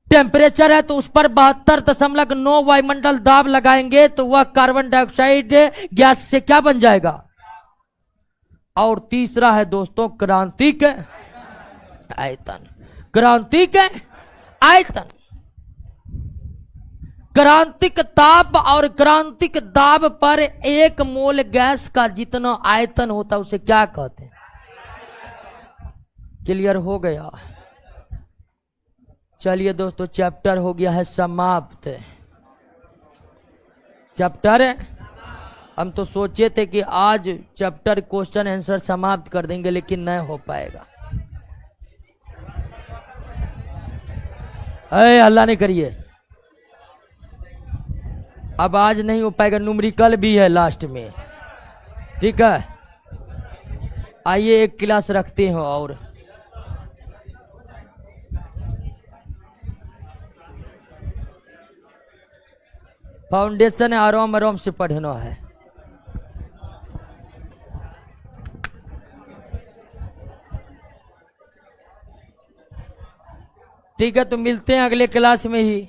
[SPEAKER 1] टेम्परेचर है, तो उस पर 72.9 वायुमंडल दाब लगाएंगे, तो वह कार्बन डाइऑक्साइड गैस से क्या बन जाएगा? और तीसरा है दोस्तों क्रांतिक आयतन। क्रांतिक आयतन, क्रांतिक ताप और क्रांतिक दाब पर एक मोल गैस का जितना आयतन होता है, उसे क्या कहते हैं? क्लियर हो गया? चलिए दोस्तों, चैप्टर हो गया है समाप्त। चैप्टर हम तो सोचे थे कि आज चैप्टर क्वेश्चन आंसर समाप्त कर देंगे, लेकिन नहीं हो पाएगा। अल्लाह ने करिए, अब आज नहीं हो पाएगा। न्यूमेरिकल भी है लास्ट में, ठीक है? आइए एक क्लास रखते हैं और फाउंडेशन आराम आराम से पढ़ना है। ठीक है, तो मिलते हैं अगले क्लास में ही।